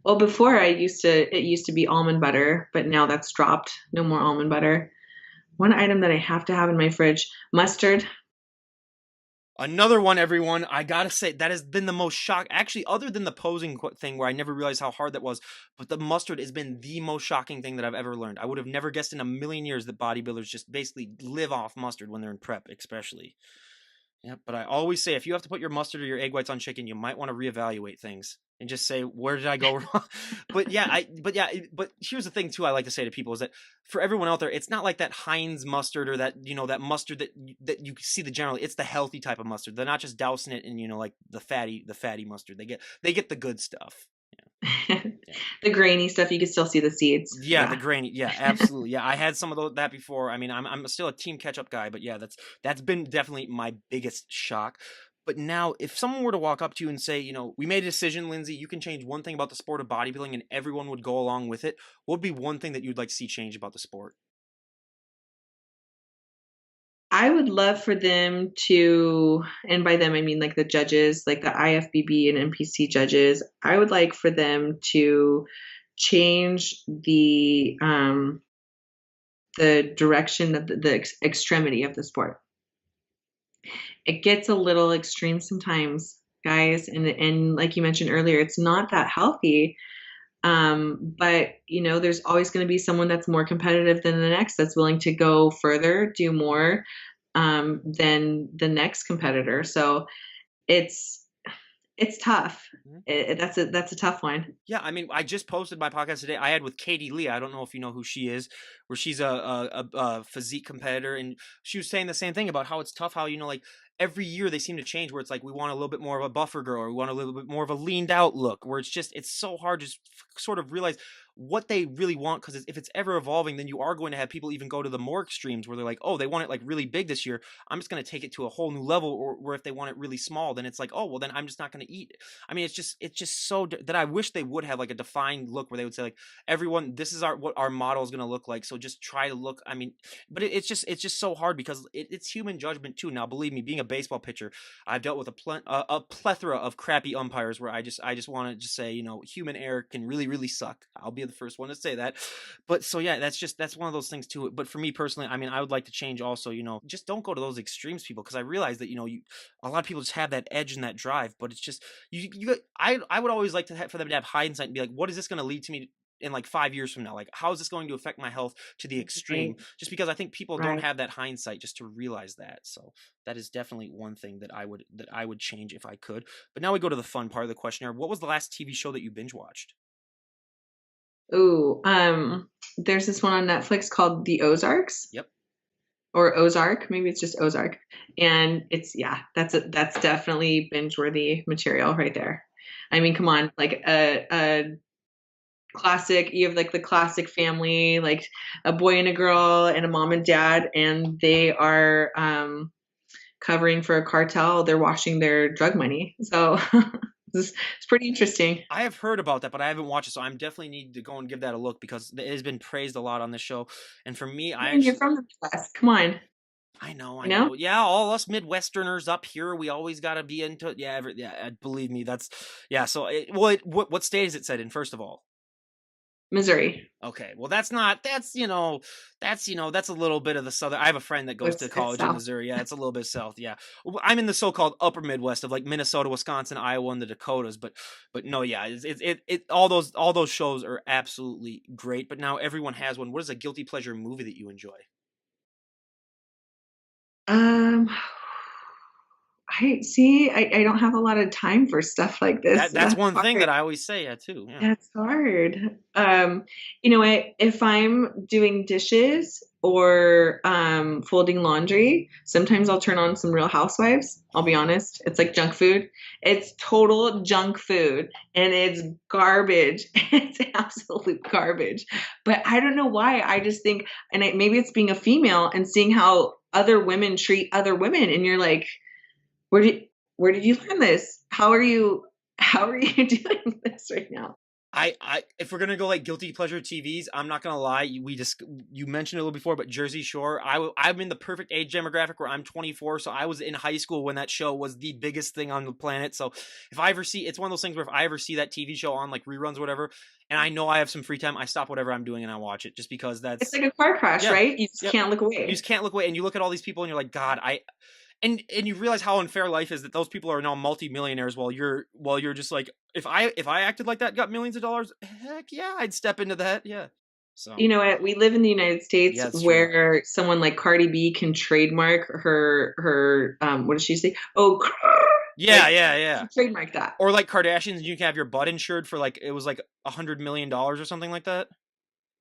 Speaker 2: well, before it used to be almond butter, but now that's dropped. No more almond butter. One item that I have to have in my fridge, mustard.
Speaker 1: Another one, everyone. I gotta say that has been the most shock. Actually, other than the posing thing, where I never realized how hard that was, but the mustard has been the most shocking thing that I've ever learned. I would have never guessed in a million years that bodybuilders just basically live off mustard when they're in prep, especially. Yeah, but I always say if you have to put your mustard or your egg whites on chicken, you might want to reevaluate things and just say, where did I go wrong? But here's the thing too. I like to say to people is that for everyone out there, it's not like that Heinz mustard or that that mustard that you see the generally. It's the healthy type of mustard. They're not just dousing it in like the fatty mustard. They get the good stuff. Yeah.
Speaker 2: The grainy stuff, you can still see the seeds.
Speaker 1: Yeah, the
Speaker 2: Yeah.
Speaker 1: grainy. Yeah, absolutely. Yeah, I had some of that before. I mean, I'm still a team ketchup guy, but yeah, that's been definitely my biggest shock. But now, if someone were to walk up to you and say, we made a decision, Lindsay, you can change one thing about the sport of bodybuilding, and everyone would go along with it. What would be one thing that you'd like to see change about the sport?
Speaker 2: I would love for them to, and by them I mean like the judges, like the IFBB and NPC judges, I would like for them to change the direction of the extremity of the sport. It gets a little extreme sometimes, guys, and like you mentioned earlier, it's not that healthy. But there's always going to be someone that's more competitive than the next, that's willing to go further, do more than the next competitor. So it's it's tough. That's a tough one.
Speaker 1: Yeah, I mean, I just posted my podcast today. I had with Katie Lee. I don't know if you know who she is, where she's a physique competitor, and she was saying the same thing about how it's tough. How like every year they seem to change. Where it's like we want a little bit more of a buffer girl, or we want a little bit more of a leaned out look. Where it's so hard to sort of realize what they really want, because if it's ever evolving, then you are going to have people even go to the more extremes where they're like, oh, they want it like really big this year. I'm just going to take it to a whole new level. Or where if they want it really small, then it's like, oh, well, then I'm just not going to eat. I mean, it's just so that I wish they would have like a defined look where they would say like everyone, this is what our model is going to look like. So just try to look. I mean, but it's just so hard because it's human judgment too. Now, believe me, being a baseball pitcher, I've dealt with a plethora of crappy umpires where I just want to just say human error can really really suck. I'll be the first one to say that. But so yeah, that's one of those things too. But for me personally, I mean, I would like to change also. Just don't go to those extremes, people, because I realize that a lot of people just have that edge and that drive, but it's just I would always like for them to have hindsight and be like, what is this going to lead to me in like 5 years from now? Like, how is this going to affect my health to the extreme?
Speaker 2: Right.
Speaker 1: Just because I think people don't
Speaker 2: Right.
Speaker 1: have that hindsight just to realize that. So that is definitely one thing that I would change if I could. But now we go to the fun part of the questionnaire. What was the last TV show that you binge watched?
Speaker 2: Ooh, there's this one on Netflix called The Ozarks,
Speaker 1: Yep.
Speaker 2: or Ozark. Maybe it's just Ozark. And yeah, that's definitely binge worthy material right there. I mean, come on, like a classic. You have like the classic family, like a boy and a girl and a mom and dad, and they are covering for a cartel. They're washing their drug money. So it's pretty interesting.
Speaker 1: I have heard about that, but I haven't watched it, so I'm definitely need to go and give that a look because it has been praised a lot on this show. And for me, I
Speaker 2: Man, you're
Speaker 1: actually
Speaker 2: from the Midwest. Come on,
Speaker 1: I know, I
Speaker 2: you know,
Speaker 1: know. Yeah, all us Midwesterners up here, we always got to be into it. Yeah, believe me, that's yeah. So, what state is it set in? First of all,
Speaker 2: Missouri.
Speaker 1: okay. Well, that's not. That's a little bit of the southern. I have a friend that
Speaker 2: Oh,
Speaker 1: goes to
Speaker 2: it's
Speaker 1: college in
Speaker 2: south.
Speaker 1: Missouri. Yeah, it's a little bit south. Yeah, I'm in the so-called upper Midwest of like Minnesota, Wisconsin, Iowa, and the Dakotas. But no, yeah, all those shows are absolutely great. But now everyone has one. What is a guilty pleasure movie that you enjoy?
Speaker 2: Um, I see. I don't have a lot of time for stuff like this.
Speaker 1: That's
Speaker 2: That's
Speaker 1: one thing
Speaker 2: hard.
Speaker 1: that I always say. Yeah, too. Yeah.
Speaker 2: That's hard. You know what? If I'm doing dishes, or folding laundry. Sometimes I'll turn on some Real Housewives. I'll
Speaker 1: Oh
Speaker 2: be
Speaker 1: yeah.
Speaker 2: honest. It's like junk food. It's total junk food and it's garbage. It's absolute garbage. But I don't know why. I just think, and maybe it's being a female and seeing how other women treat other women. And you're like, where did where did you learn this? How are you doing this right now?
Speaker 1: If we're gonna go like guilty pleasure TVs, I'm not gonna lie. You mentioned it a little before, but Jersey Shore. I'm in the perfect age demographic where I'm 24, so I was in high school when that show was the biggest thing on the planet. So if I ever see, it's one of those things where if I ever see that TV show on like reruns or whatever, and I know I have some free time, I stop whatever I'm doing and I watch it just because
Speaker 2: It's
Speaker 1: that's
Speaker 2: like a car crash,
Speaker 1: yeah,
Speaker 2: right? You just
Speaker 1: yep.
Speaker 2: can't look
Speaker 1: You just
Speaker 2: away.
Speaker 1: can't look away, and you look at all these people, and you're like, God, and you realize how unfair life is that those people are now multimillionaires while you're just like if I acted like that, got millions of dollars, heck yeah, I'd step into that. Yeah. So
Speaker 2: You know what? We live in the United States
Speaker 1: yeah, it's true.
Speaker 2: where someone like Cardi B can trademark her what does she say? Oh,
Speaker 1: Yeah,
Speaker 2: like
Speaker 1: yeah, yeah.
Speaker 2: she trademarked that.
Speaker 1: Or like Kardashians, you can have your butt insured for like it was like $100 million or something like that.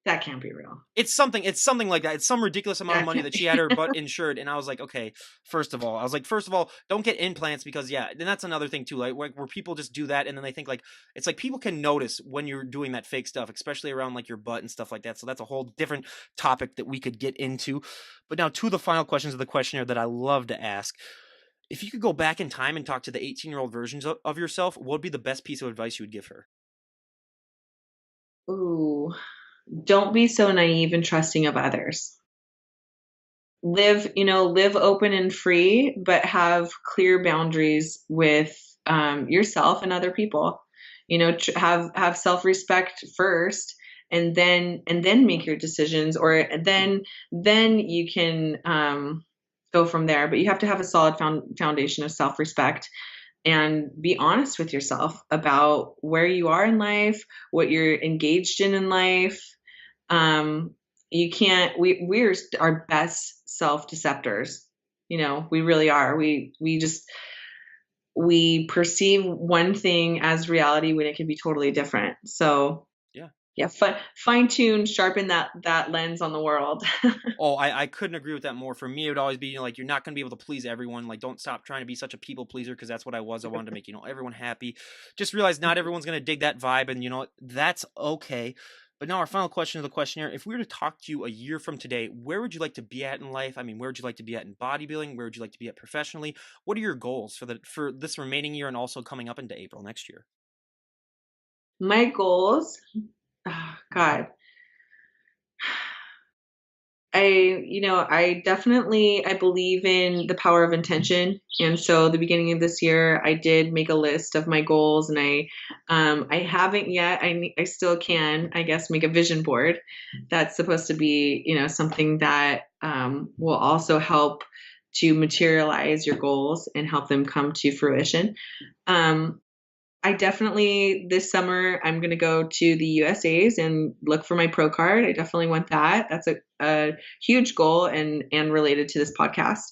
Speaker 2: That can't be real.
Speaker 1: It's something like that. It's some ridiculous amount of
Speaker 2: That
Speaker 1: money
Speaker 2: can't
Speaker 1: that she had
Speaker 2: be.
Speaker 1: her butt insured, and I was like, okay, first of all, don't get implants because yeah, then that's another thing too, like where people just do that and then they think like it's like people can notice when you're doing that fake stuff, especially around like your butt and stuff like that. So that's a whole different topic that we could get into. But now to the final questions of the questionnaire that I love to ask. If you could go back in time and talk to the 18-year-old versions of yourself, what would be the best piece of advice you would give her?
Speaker 2: Ooh, don't be so naive and trusting of others. Live open and free, but have clear boundaries with yourself and other people. Have self respect first, and then make your decisions, or then you can go from there. But you have to have a solid foundation of self respect and be honest with yourself about where you are in life, what you're engaged in life. um you can't we're our best self deceptors. We really are. We perceive one thing as reality when it can be totally different. So
Speaker 1: Yeah.
Speaker 2: yeah, fine tune, sharpen that lens on the world.
Speaker 1: Oh, I couldn't agree with that more. For me, it would always be, like, you're not gonna be able to please everyone. Like, don't stop trying to be such a people pleaser because that's what I was. I wanted to make, everyone happy. Just realize not everyone's gonna dig that vibe, and that's okay. But now our final question of the questionnaire: if we were to talk to you a year from today, where would you like to be at in life? I mean, where would you like to be at in bodybuilding? Where would you like to be at professionally? What are your goals for this remaining year and also coming up into April next year?
Speaker 2: My goals, oh, God, I definitely I believe in the power of intention. And so the beginning of this year, I did make a list of my goals, and I haven't yet. I still can, I guess, make a vision board. That's supposed to be, something that will also help to materialize your goals and help them come to fruition. Um, I definitely this summer I'm going to go to the USA's and look for my pro card. I definitely want that. That's a huge goal and related to this podcast.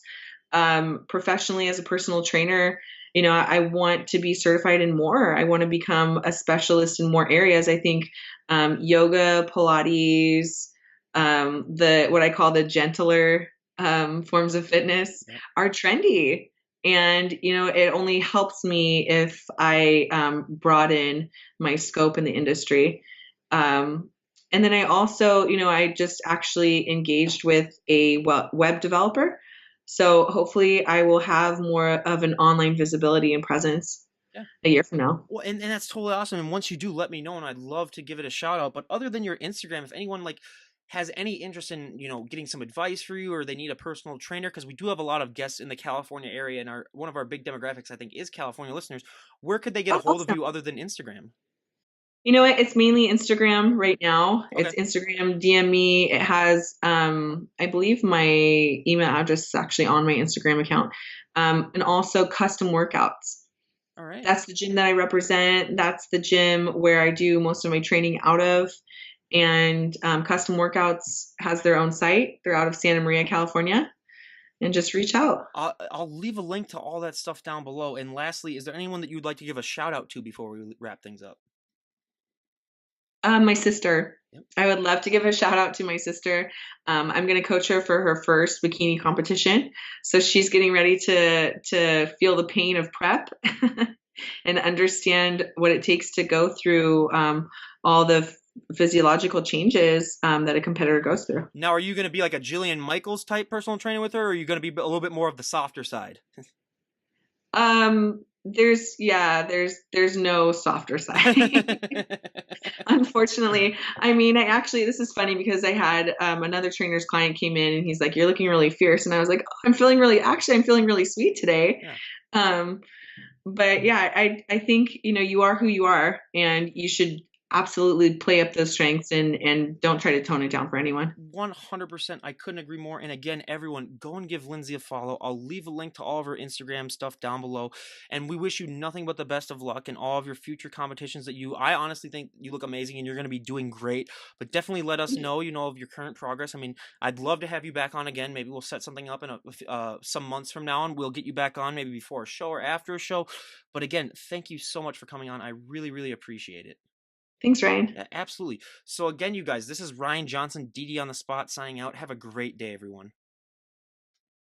Speaker 2: Professionally as a personal trainer, I want to be certified in more. I want to become a specialist in more areas. I think yoga, Pilates, the what I call the gentler forms of fitness
Speaker 1: Yep.
Speaker 2: are trendy. And it only helps me if I broaden my scope in the industry. um, and then I also, I just actually engaged with a web developer, so hopefully I will have more of an online visibility and presence
Speaker 1: Yeah.
Speaker 2: a year from now.
Speaker 1: Well, and that's totally awesome. And once you do, let me know, and I'd love to give it a shout out. But other than your Instagram, if anyone like has any interest in getting some advice for you, or they need a personal trainer, because we do have a lot of guests in the California area, and our one of our big demographics I think is California listeners. Where could they get a
Speaker 2: Oh,
Speaker 1: hold of
Speaker 2: awesome.
Speaker 1: you other than Instagram?
Speaker 2: You know what? It's mainly Instagram right now.
Speaker 1: Okay.
Speaker 2: It's Instagram, DM me. It has, I believe my email address is actually on my Instagram account. And also custom workouts.
Speaker 1: All right.
Speaker 2: That's the gym that I represent. That's the gym where I do most of my training out of. And Custom Workouts has their own site. They're out of Santa Maria, California. And just reach out.
Speaker 1: I'll leave a link to all that stuff down below. And lastly, is there anyone that you'd like to give a shout out to before we wrap things up?
Speaker 2: My sister.
Speaker 1: Yep.
Speaker 2: I would love to give a shout out to my sister. I'm going to coach her for her first bikini competition. So she's getting ready to feel the pain of prep and understand what it takes to go through all the physiological changes that a competitor goes through.
Speaker 1: Now, are you going to be like a Jillian Michaels type personal trainer with her, or are you going to be a little bit more of the softer side?
Speaker 2: There's no softer side. Unfortunately, I mean, this is funny because I had another trainer's client came in and he's like, "You're looking really fierce," and I was like, "Oh, I'm feeling really sweet today."
Speaker 1: Yeah.
Speaker 2: Um, but yeah, I think you are who you are, and you should absolutely play up those strengths and don't try to tone it down for anyone.
Speaker 1: 100%. I couldn't agree more. And again, everyone, go and give Lindsey a follow. I'll leave a link to all of her Instagram stuff down below. And we wish you nothing but the best of luck in all of your future competitions I honestly think you look amazing and you're going to be doing great. But definitely let us know, of your current progress. I mean, I'd love to have you back on again. Maybe we'll set something up in some months from now and we'll get you back on maybe before a show or after a show. But again, thank you so much for coming on. I really, really appreciate it.
Speaker 2: Thanks, Ryan.
Speaker 1: Absolutely. So again, you guys, this is Ryan Johnson, DD on the spot, signing out. Have a great day, everyone.